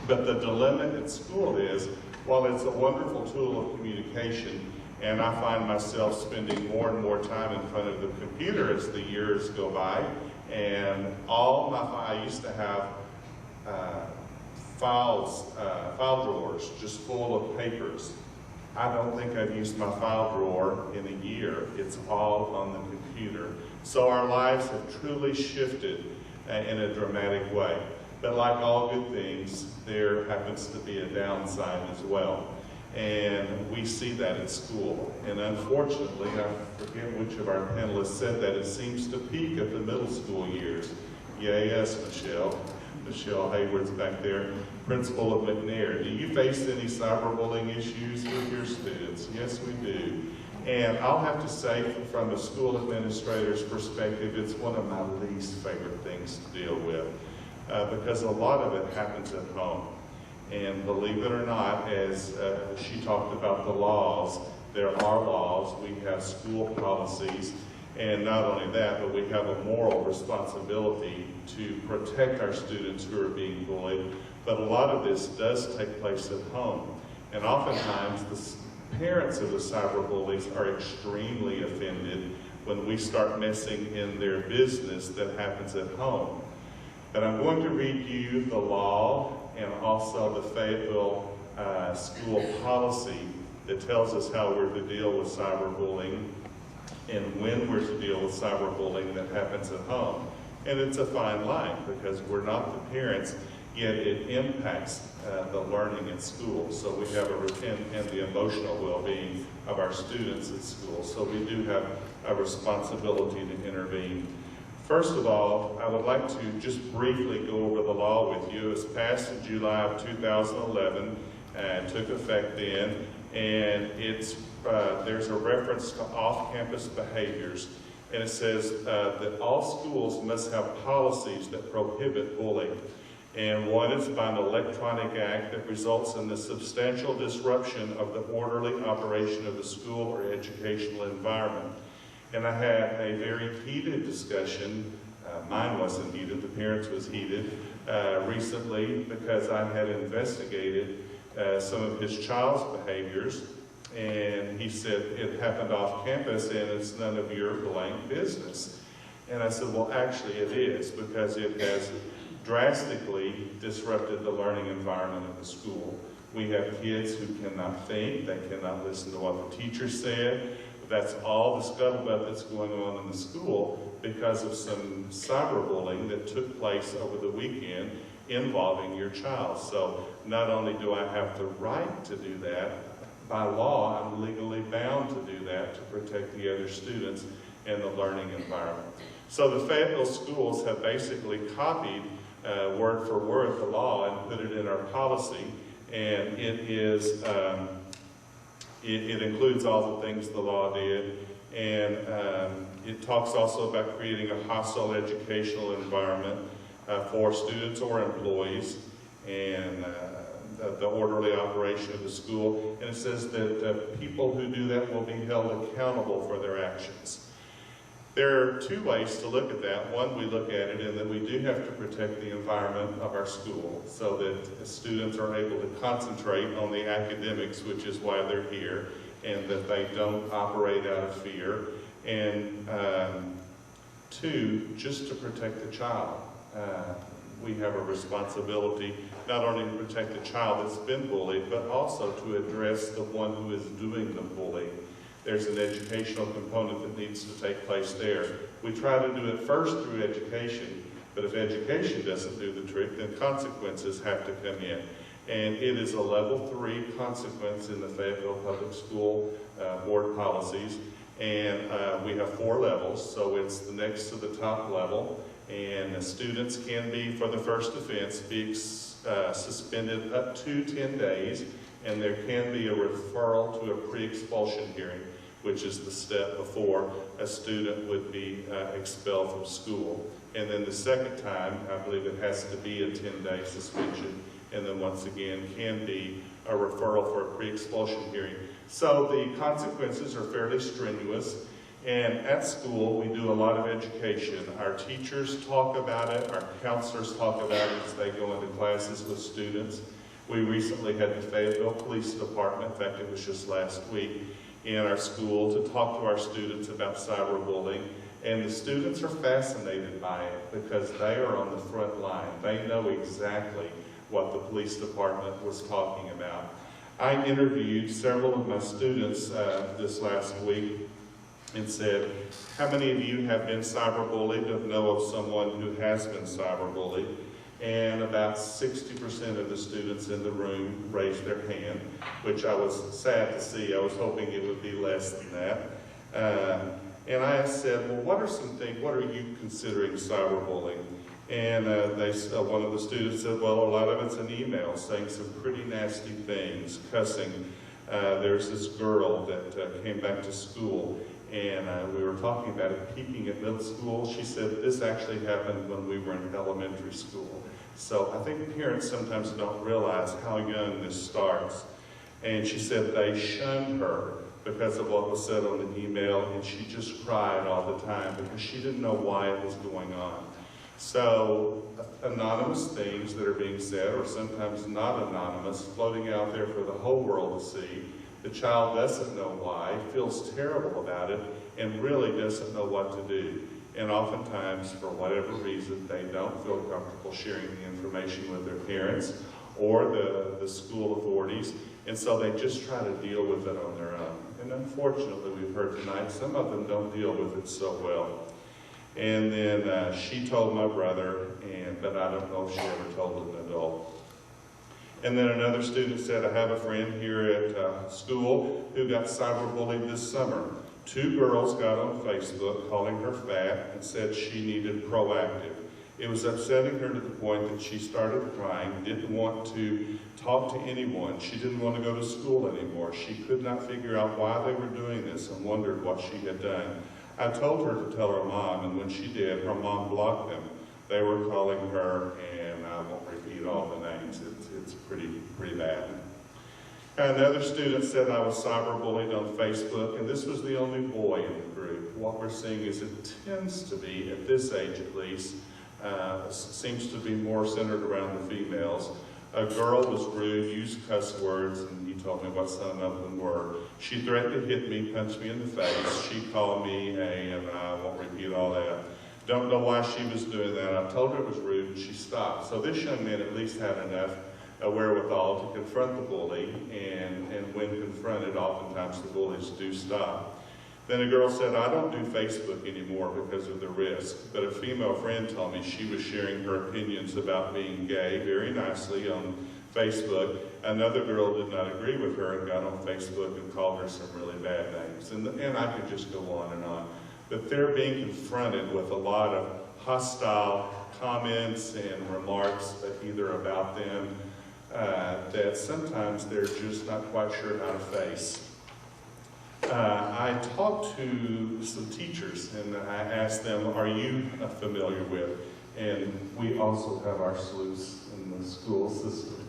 But the dilemma at school is, while it's a wonderful tool of communication, and I find myself spending more and more time in front of the computer as the years go by, and I used to have file drawers just full of papers. I don't think I've used my file drawer in a year. It's all on the computer. So our lives have truly shifted in a dramatic way. But like all good things, there happens to be a downside as well. And we see that at school. And unfortunately, I forget which of our panelists said that, it seems to peak at the middle school years. Yes, Michelle. Michelle Hayward's back there, principal of McNair. Do you face any cyberbullying issues with your students? Yes, we do. And I'll have to say, from a school administrator's perspective, it's one of my least favorite things to deal with because a lot of it happens at home. And believe it or not, as she talked about the laws, there are laws, we have school policies, and not only that, but we have a moral responsibility to protect our students who are being bullied. But a lot of this does take place at home. And oftentimes, the parents of the cyberbullies are extremely offended when we start messing in their business that happens at home. But I'm going to read you the law and also the Fayetteville school policy that tells us how we're to deal with cyberbullying and when we're to deal with cyberbullying that happens at home. And it's a fine line because we're not the parents, yet it impacts the learning at school. So we have and the emotional well-being of our students at school. So we do have a responsibility to intervene. First of all, I would like to just briefly go over the law with you. It was passed in July of 2011 and took effect then. And there's a reference to off-campus behaviors. And it says that all schools must have policies that prohibit bullying. And one is by an electronic act that results in the substantial disruption of the orderly operation of the school or educational environment. And I had a very heated discussion, mine wasn't heated, the parents was heated, recently because I had investigated some of his child's behaviors, and he said it happened off campus and it's none of your blank business. And I said, well, actually it is, because it has drastically disrupted the learning environment of the school. We have kids who cannot think, they cannot listen to what the teacher said. That's all the scuttlebutt that's going on in the school because of some cyberbullying that took place over the weekend involving your child. So not only do I have the right to do that, by law I'm legally bound to do that to protect the other students and the learning environment. So the Fayetteville schools have basically copied word for word the law and put it in our policy, and it is it includes all the things the law did, and it talks also about creating a hostile educational environment for students or employees, and the orderly operation of the school. And it says that people who do that will be held accountable for their actions. There are two ways to look at that. One, we look at it in that we do have to protect the environment of our school so that students are able to concentrate on the academics, which is why they're here, and that they don't operate out of fear. And two, just to protect the child. We have a responsibility not only to protect the child that's been bullied, but also to address the one who is doing the bullying. There's an educational component that needs to take place there. We try to do it first through education, but if education doesn't do the trick, then consequences have to come in. And it is a level 3 consequence in the Fayetteville Public School board policies. And we have 4 levels, so it's the next to the top level. And the students can be, for the first offense, be suspended up to 10 days. And there can be a referral to a pre-expulsion hearing, which is the step before a student would be expelled from school. And then the second time, I believe it has to be a 10-day suspension, and then once again can be a referral for a pre-expulsion hearing. So the consequences are fairly strenuous, and at school we do a lot of education. Our teachers talk about it, our counselors talk about it as they go into classes with students. We recently had the Fayetteville Police Department, in fact it was just last week, in our school to talk to our students about cyberbullying. And the students are fascinated by it because they are on the front line. They know exactly what the police department was talking about. I interviewed several of my students this last week and said, how many of you have been cyberbullied or know of someone who has been cyberbullied? and about 60% of the students in the room raised their hand, which I was sad to see. I was hoping it would be less than that. And I said, well, what are you considering cyberbullying? And one of the students said, well, a lot of it's an email saying some pretty nasty things, cussing. There's this girl that came back to school, and we were talking about it peaking at middle school. She said this actually happened when we were in elementary school. So I think parents sometimes don't realize how young this starts. And she said they shunned her because of what was said on the email, and she just cried all the time because she didn't know why it was going on. So anonymous things that are being said, or sometimes not anonymous, floating out there for the whole world to see. The child doesn't know why, feels terrible about it, and really doesn't know what to do. And oftentimes, for whatever reason, they don't feel comfortable sharing the information with their parents or the school authorities, and so they just try to deal with it on their own. And unfortunately, we've heard tonight, some of them don't deal with it so well. And then she told my brother, but I don't know if she ever told an adult. And then another student said, I have a friend here at school who got cyberbullied this summer. 2 girls got on Facebook calling her fat and said she needed Proactive. It was upsetting her to the point that she started crying, didn't want to talk to anyone. She didn't want to go to school anymore. She could not figure out why they were doing this and wondered what she had done. I told her to tell her mom, and when she did, her mom blocked them. They were calling her, and I won't repeat all the names. It's pretty bad. Another student said I was cyberbullied on Facebook, and this was the only boy in the group. What we're seeing is it tends to be, at this age at least, seems to be more centered around the females. A girl was rude, used cuss words, and he told me what some of them were. She threatened to hit me, punch me in the face. She called me and I won't repeat all that. Don't know why she was doing that. I told her it was rude, and she stopped. So this young man at least had enough wherewithal to confront the bully, and when confronted, oftentimes the bullies do stop. Then a girl said, I don't do Facebook anymore because of the risk, but a female friend told me she was sharing her opinions about being gay very nicely on Facebook. Another girl did not agree with her and got on Facebook and called her some really bad names. And I could just go on and on. But they're being confronted with a lot of hostile comments and remarks either about them that sometimes they're just not quite sure how to face. I talked to some teachers and I asked them, are you familiar with? And we also have our sleuths in the school system.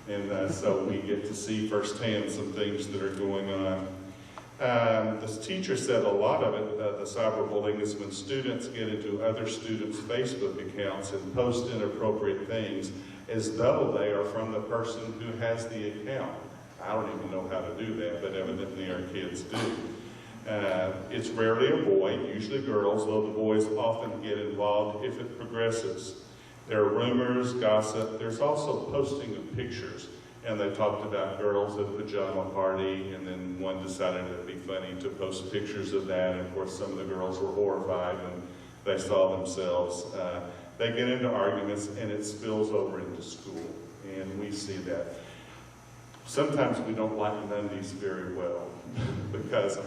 And so we get to see firsthand some things that are going on. This teacher said a lot of it, the cyberbullying, is when students get into other students' Facebook accounts and post inappropriate things as though they are from the person who has the account. I don't even know how to do that, but evidently our kids do. It's rarely a boy, usually girls, though the boys often get involved if it progresses. There are rumors, gossip. There's also posting of pictures. And they talked about girls at a pajama party, and then one decided it'd be funny to post pictures of that. And of course, some of the girls were horrified when they saw themselves. They get into arguments, and it spills over into school. And we see that. Sometimes we don't like Mondays very well because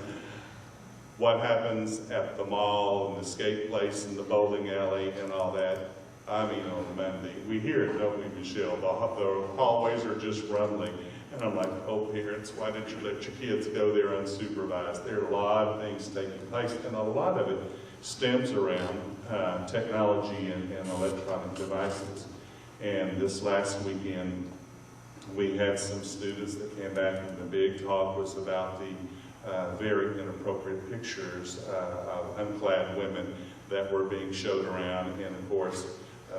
what happens at the mall and the skate place and the bowling alley and all that, I mean on Monday. We hear it, don't we, Michelle? The hallways are just rumbling. And I'm like, oh, parents, why did you let your kids go there unsupervised? There are a lot of things taking place, and a lot of it stems around technology and electronic devices. And this last weekend, we had some students that came back, and the big talk was about the very inappropriate pictures of unclad women that were being showed around. And of course,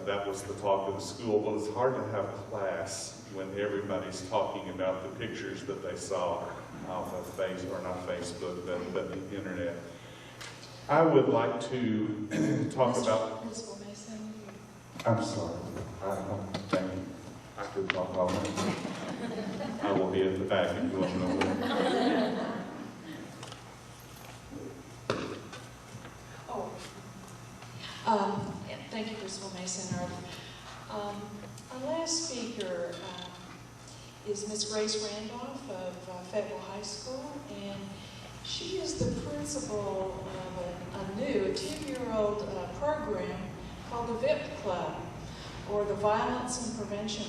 that was the talk of the school. Well, it's hard to have class when everybody's talking about the pictures that they saw off of Facebook, but the internet. I would like to talk about... Principal Mason. I'm sorry. Thank you. I could talk all night. I will be at the back if you want to know more. Oh. Thank you, Principal Mason. Our last speaker is Miss Grace Randolph of Fayetteville High School, and she is the principal of a new 2-year-old program called the VIP Club, or the Violence and Prevention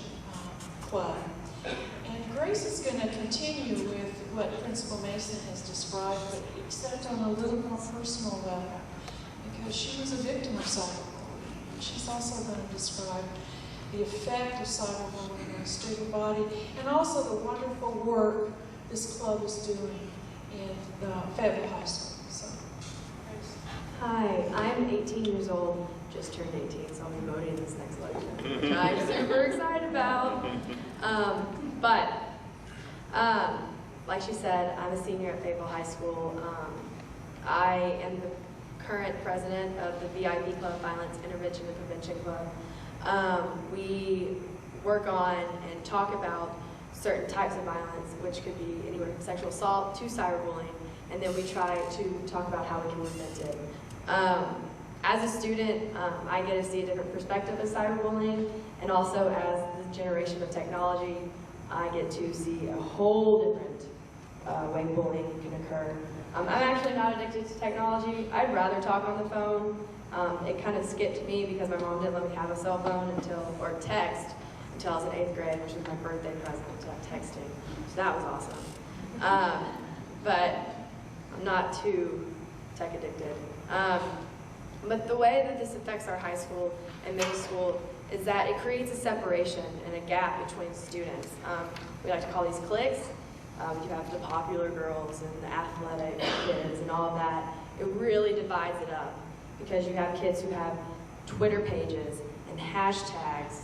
Club. And Grace is going to continue with what Principal Mason has described, but except on a little more personal level, because she was a victim of cyberbullying. She's also going to describe the effect of cyberbullying on the student body, and also the wonderful work this club is doing in Fayetteville High School. So, Grace. Hi, I'm 18 years old, just turned 18, so I'll be voting this next election, which I'm super excited about. Like she said, I'm a senior at Fayetteville High School. I am the current president of the VIP Club, Violence Intervention and Prevention Club. We work on and talk about certain types of violence, which could be anywhere from sexual assault to cyberbullying, and then we try to talk about how we can prevent it. As a student, I get to see a different perspective of cyberbullying, and also as the generation of technology, I get to see a whole different way bullying can occur. I'm actually not addicted to technology. I'd rather talk on the phone. It kind of skipped me because my mom didn't let me have a cell phone or text until I was in 8th grade, which was my birthday present to have texting. So that was awesome. But I'm not too tech addicted. But the way that this affects our high school and middle school is that it creates a separation and a gap between students. We like to call these cliques. You have the popular girls and the athletic kids and all of that. It really divides it up because you have kids who have Twitter pages and hashtags,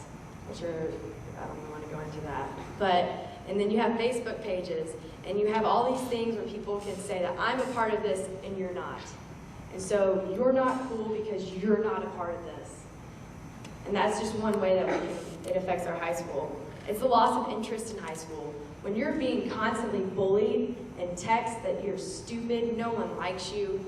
which are, I don't even want to go into that. And then you have Facebook pages, and you have all these things where people can say that I'm a part of this and you're not. And so you're not cool because you're not a part of this. And that's just one way that it affects our high school. It's the loss of interest in high school. When you're being constantly bullied and text that you're stupid, no one likes you,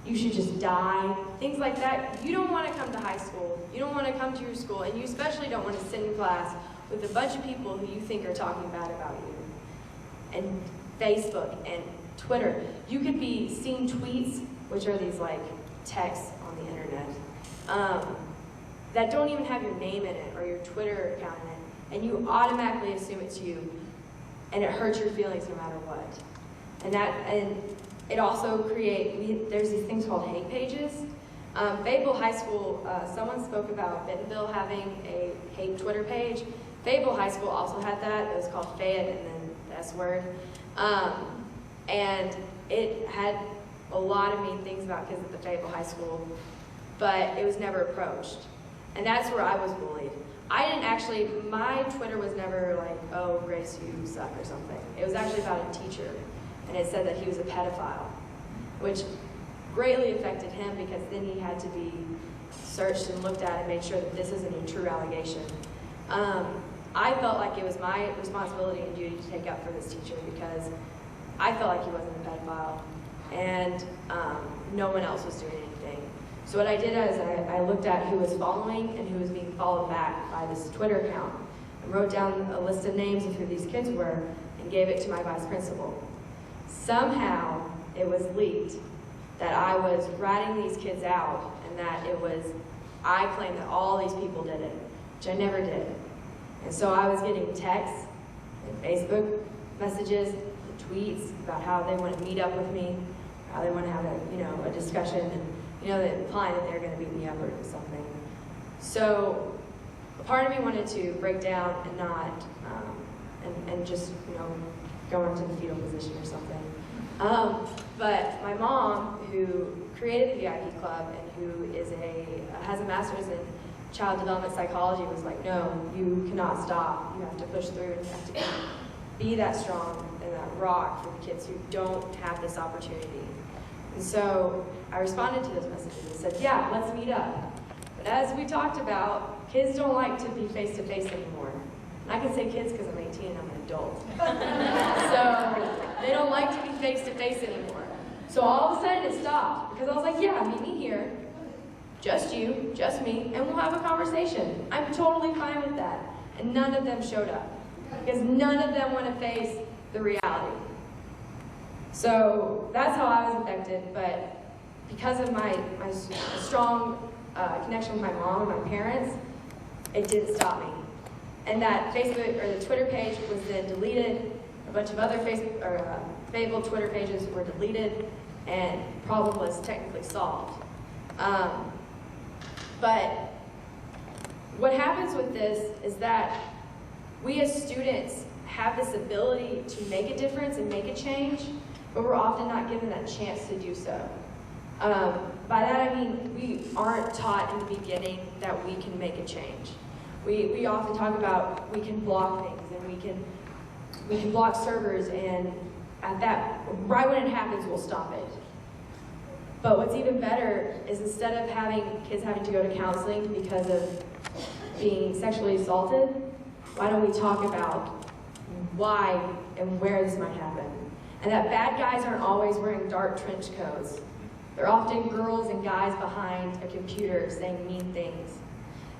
you should just die, things like that, you don't want to come to high school. You don't want to come to your school, and you especially don't want to sit in class with a bunch of people who you think are talking bad about you. And Facebook and Twitter, you could be seeing tweets, which are these like texts on the internet, that don't even have your name in it or your Twitter account in it, and you automatically assume it's you, and it hurts your feelings no matter what. And it also there's these things called hate pages. Fayetteville High School, someone spoke about Fayetteville having a hate Twitter page. Fayetteville High School also had that. It was called Fayette and then the S word. And it had a lot of mean things about kids at the Fayetteville High School, but it was never approached. And that's where I was bullied. My Twitter was never like, oh, Grace, you suck or something. It was actually about a teacher, and it said that he was a pedophile, which greatly affected him because then he had to be searched and looked at and made sure that this isn't a true allegation. I felt like it was my responsibility and duty to take up for this teacher because I felt like he wasn't a pedophile, and no one else was doing anything. So what I did is I looked at who was following and who was being followed back by this Twitter account. I wrote down a list of names of who these kids were and gave it to my vice principal. Somehow it was leaked that I was ratting these kids out and that I claimed that all these people did it, which I never did. And so I was getting texts and Facebook messages and tweets about how they want to meet up with me, how they want to have a discussion, and implying that they're going to beat me up or something. So a part of me wanted to break down and not, and just go into the fetal position or something. But my mom, who created the VIP Club and who has a master's in child development psychology, was like, no, you cannot stop. You have to push through and you have to be that strong and that rock for the kids who don't have this opportunity. And so I responded to those messages and said, yeah, let's meet up. But as we talked about, kids don't like to be face-to-face anymore. And I can say kids because I'm 18 and I'm an adult. So they don't like to be face-to-face anymore. So all of a sudden it stopped because I was like, yeah, meet me here. just you, just me, and we'll have a conversation. I'm totally fine with that. And none of them showed up because none of them want to face the reality. So that's how I was affected, but because of my strong connection with my mom and my parents, it didn't stop me. And that Facebook or the Twitter page was then deleted. A bunch of other Facebook or Fayetteville Twitter pages were deleted, and the problem was technically solved. But what happens with this is that we as students have this ability to make a difference and make a change, but we're often not given that chance to do so. By that I mean we aren't taught in the beginning that we can make a change. We often talk about we can block things and we can block servers, and at that, right when it happens, we'll stop it. But what's even better is instead of having kids having to go to counseling because of being sexually assaulted, why don't we talk about why and where this might happen? And that bad guys aren't always wearing dark trench coats. They're often girls and guys behind a computer saying mean things.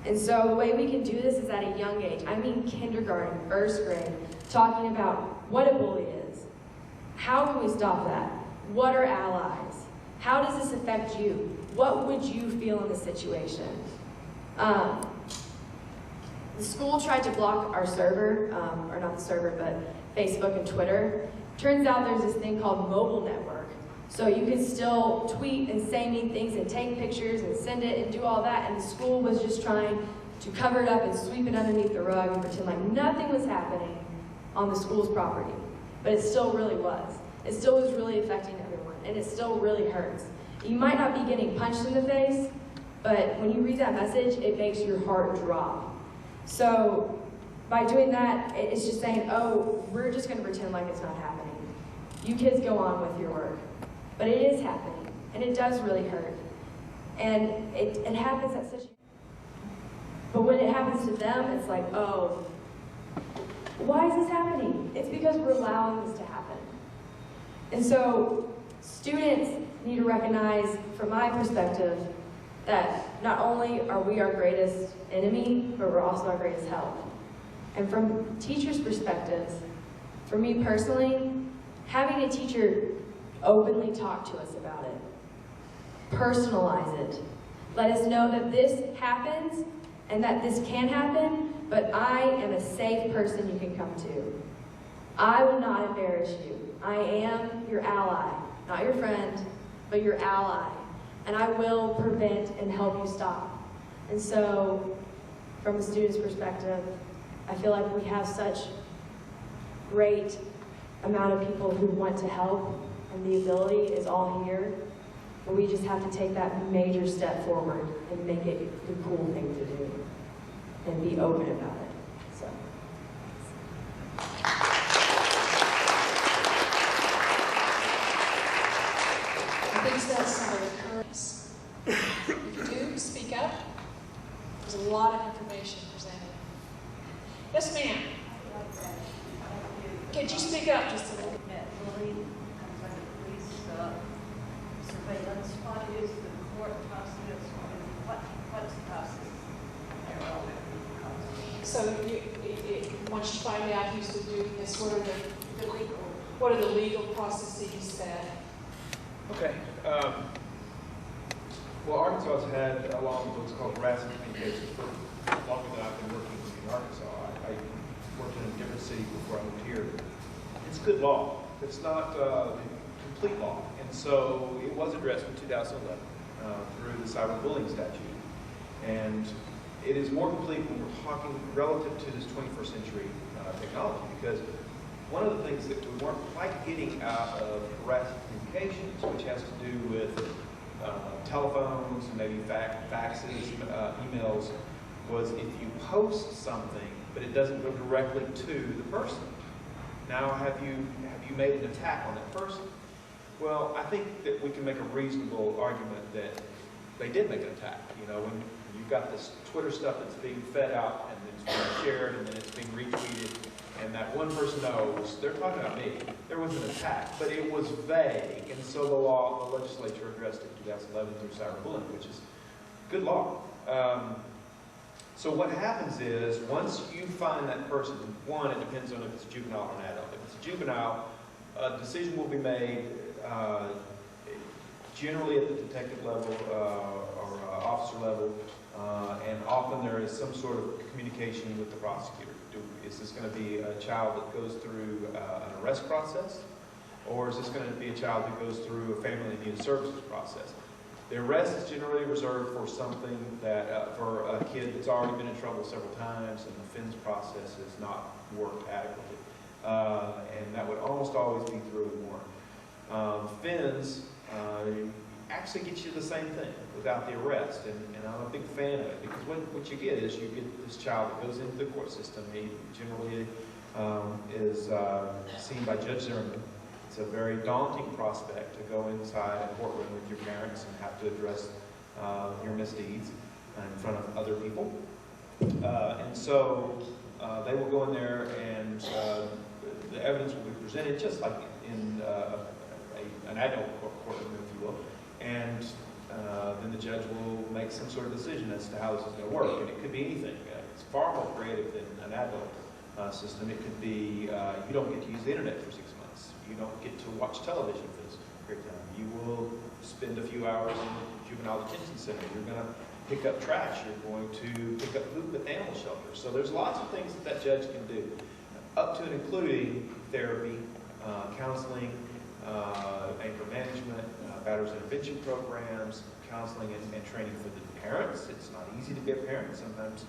And so the way we can do this is at a young age. I mean kindergarten, first grade, talking about what a bully is. How can we stop that? What are allies? How does this affect you? What would you feel in this situation? The school tried to block our server, or not the server, but Facebook and Twitter. Turns out there's this thing called mobile network. So you can still tweet and say mean things and take pictures and send it and do all that, and the school was just trying to cover it up and sweep it underneath the rug and pretend like nothing was happening on the school's property. But it still really was. It still was really affecting everyone, and it still really hurts. You might not be getting punched in the face, but when you read that message, it makes your heart drop. So by doing that, it's just saying, oh, we're just going to pretend like it's not happening. You kids go on with your work. But it is happening, and it does really hurt. And it happens at such... But when it happens to them, it's like, oh, why is this happening? It's because we're allowing this to happen. And so students need to recognize, from my perspective, that not only are we our greatest enemy, but we're also our greatest help. And from teachers' perspectives, for me personally, having a teacher openly talk to us about it, personalize it, let us know that this happens and that this can happen, but I am a safe person you can come to. I will not embarrass you. I am your ally, not your friend, but your ally. And I will prevent and help you stop. And so, from a student's perspective, I feel like we have such great amount of people who want to help, and the ability is all here. But we just have to take that major step forward and make it the cool thing to do and be open about it. So. I think that's some of the currents. If you do, speak up. There's a lot of information presented. Yes, ma'am. Could you speak up just a little bit? Surveillance, what is the court process, what's the process? So once you find out who's doing this, what are the legal processes that? Okay. Well, Arkansas has had a law what's called harassment communications for longer than I've been working in Arkansas. I worked in a different city before I moved here. It's good law. It's not complete law. And so it was addressed in 2011 through the cyberbullying statute. And it is more complete when we're talking relative to this 21st century technology, because one of the things that we weren't quite getting out of harassment communications, which has to do with telephones, maybe faxes, emails, was if you post something, but it doesn't go directly to the person. Now, have you made an attack on that person? Well, I think that we can make a reasonable argument that they did make an attack. You know, when you've got this Twitter stuff that's being fed out and it's being shared and then it's being retweeted, and that one person knows they're talking about me. There was an attack, but it was vague, and so the legislature addressed it in 2011 through cyberbullying, which is good law. So what happens is, once you find that person, one, it depends on if it's a juvenile or an adult. If it's a juvenile, a decision will be made generally at the detective level or officer level, and often there is some sort of communication with the prosecutor. Is this going to be a child that goes through an arrest process, or is this going to be a child that goes through a family and youth services process? The arrest is generally reserved for something that, for a kid that's already been in trouble several times and the FINS process has not worked adequately. And that would almost always be through a warrant. FINS actually gets you the same thing without the arrest, and I'm a big fan of it, because what you get is you get this child that goes into the court system. He generally is seen by Judge Zimmerman. It's a very daunting prospect to go inside a courtroom with your parents and have to address your misdeeds in front of other people. And so they will go in there, and the evidence will be presented just like in an adult courtroom, if you will. And then the judge will make some sort of decision as to how this is going to work. And it could be anything. It's far more creative than an adult system. It could be you don't get to use the internet for 6 months. You don't get to watch television for this period of time. You will spend a few hours in the juvenile detention center. You're going to pick up trash. You're going to pick up poop at the animal shelter. So there's lots of things that judge can do, up to and including therapy, counseling, anger management, batterers intervention programs, counseling and training for the parents. It's not easy to be a parent. Sometimes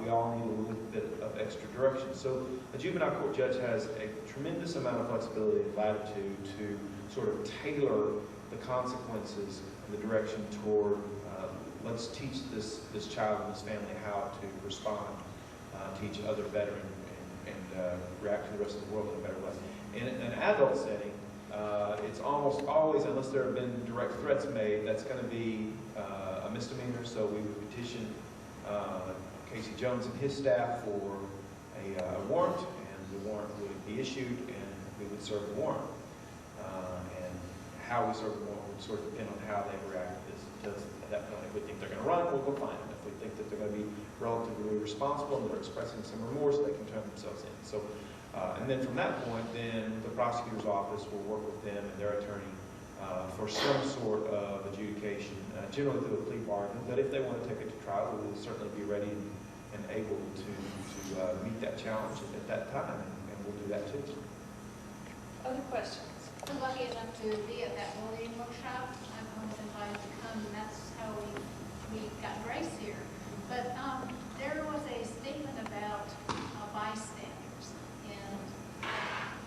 we all need a little bit of extra direction. So a juvenile court judge has a tremendous amount of flexibility and latitude to sort of tailor the consequences and the direction toward let's teach this child and this family how to respond to each other better and react to the rest of the world in a better way. In an adult setting, it's almost always, unless there have been direct threats made, that's going to be a misdemeanor. So we would petition Casey Jones and his staff for a warrant, and the warrant would be issued, and we would serve the warrant. And how we serve the warrant would sort of depend on how they react to this. Because at that point, if we think they're going to run, we'll go find them. If we think that they're going to be relatively responsible and they're expressing some remorse, they can turn themselves in. So. And then from that point, then the prosecutor's office will work with them and their attorney for some sort of adjudication, generally through a plea bargain. But if they want to take it to trial, we will certainly be ready and able to meet that challenge at that time, and we'll do that too. Other questions? I'm lucky enough to be at that bullying workshop. I was invited to come, and that's how we got Grace here. But there was a statement about bystanders and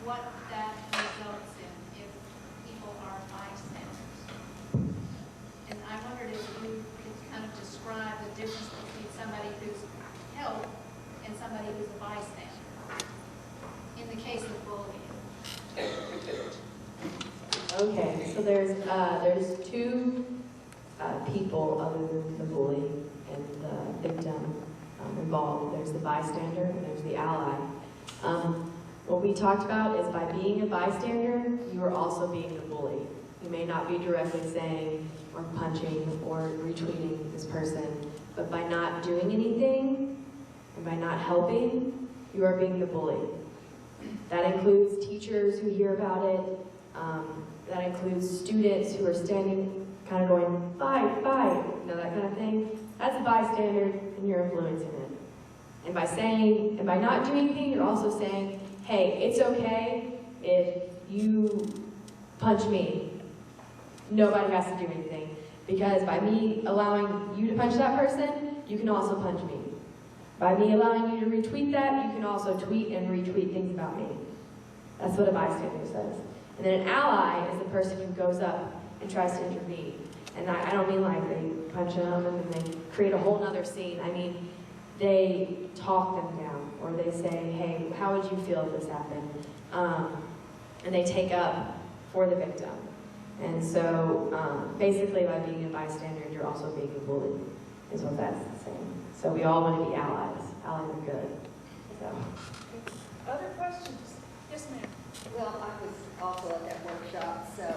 what that results in if people are bystanders. And I wondered if you could kind of describe the difference between somebody who's helped and somebody who's a bystander in the case of bullying. Okay, so there's two people other than the bully and the victim involved. There's the bystander and there's the ally. What we talked about is by being a bystander, you are also being the bully. You may not be directly saying or punching or retweeting this person, but by not doing anything and by not helping, you are being the bully. That includes teachers who hear about it. That includes students who are standing, kind of going, fight, fight, you know, that kind of thing. That's a bystander, and you're influencing it. And by not doing anything, you're also saying, hey, it's okay if you punch me. Nobody has to do anything. Because by me allowing you to punch that person, you can also punch me. By me allowing you to retweet that, you can also tweet and retweet things about me. That's what a bystander says. And then an ally is the person who goes up and tries to intervene. And I don't mean like they punch them and then they create a whole nother scene. I mean, they talk them down, or they say, hey, how would you feel if this happened? And they take up for the victim. And so basically by being a bystander, you're also being a bully, is what that's saying. So we all want to be allies. Allies are good. So. Other questions? Yes, ma'am. Well, I was also at that workshop, so,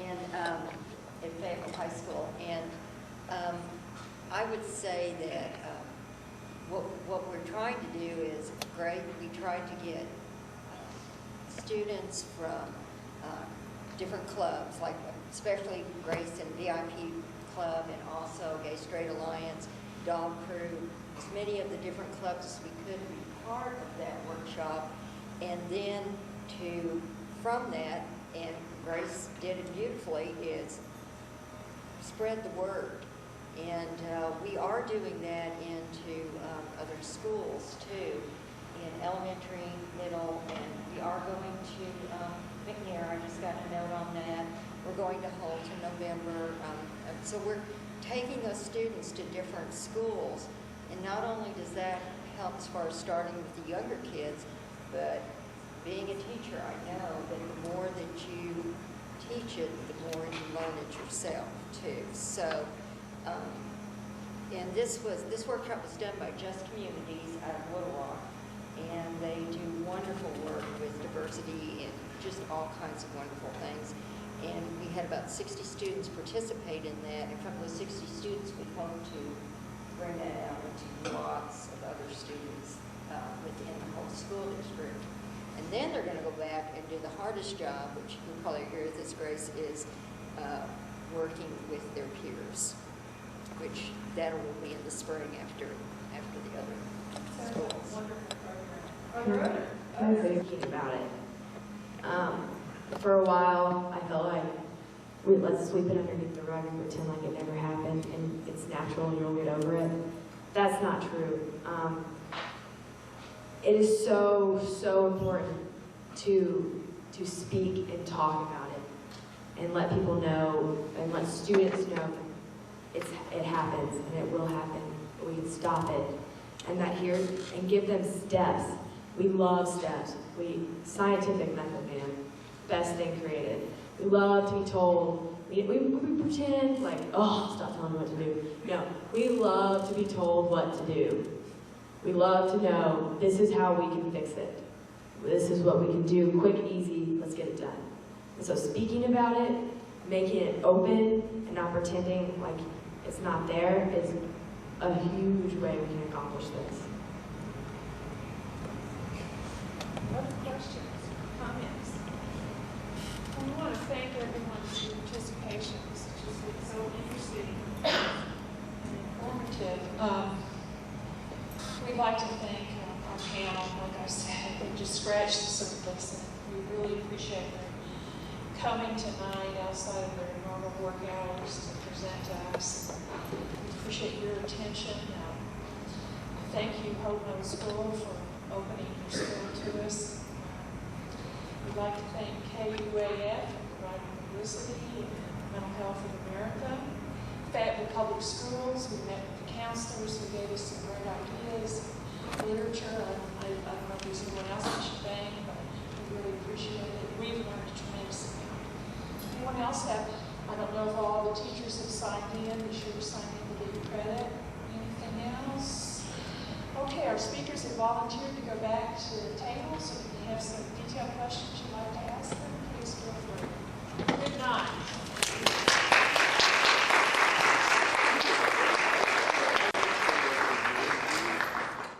and in Fayetteville High School, and would say that what we're trying to do is great. We tried to get students from different clubs, like especially Grace and VIP Club, and also Gay Straight Alliance, Dog Crew, as many of the different clubs as we could be part of that workshop, and then from that, and Grace did it beautifully, is spread the word. And we are doing that into other schools too, in elementary, middle, and we are going to McNair. I just got a note on that. We're going to Holt in November. So we're taking those students to different schools, and not only does that help as far as starting with the younger kids, but being a teacher, I know that the more that you teach it, the more you learn it yourself too. So, and this workshop was done by Just Communities out of Little Rock, and they do wonderful work with diversity and just all kinds of wonderful things. And we had about 60 students participate in that, and from those 60 students, we hope to bring that out into lots of other students within the whole school district. And then they're going to go back and do the hardest job, which you'll probably agree with this, Grace, is working with their peers, which that will be in the spring after the other schools. Wonderful program. I was thinking about it. For a while, I felt like, let's sweep it underneath the rug and pretend like it never happened, and it's natural and you'll get over it. That's not true. It is so, so important to speak and talk about it, and let people know, and let students know it happens, and it will happen. We can stop it, and give them steps. We love steps. Scientific method, man. Best thing created. We love to be told. We pretend like, oh, stop telling me what to do. No, we love to be told what to do. We love to know this is how we can fix it. This is what we can do. Quick, easy, let's get it done. And so speaking about it, making it open, and not pretending like it's not there is a huge way we can accomplish this. Other questions, comments? We want to thank everyone for your participation. This has just been so interesting and informative. We'd like to thank our panel. Like I said, they just scratched the surface, and we really appreciate them coming tonight outside of their normal work hours to present to us. We appreciate your attention. Thank you, Hope Middle School, for opening your school to us. We'd like to thank KUAF for providing publicity and Mental Health in America. Fayetteville Public Schools, we met with the counselors who gave us some great ideas. Literature, I don't know if there's anyone else we should thank, but we really appreciate it. We've learned a tremendous amount. Anyone else have, I don't know if all the teachers have signed in, be sure to sign in to get your credit. Anything else? Okay, our speakers have volunteered to go back to the table, so if you have some detailed questions you'd like to ask them.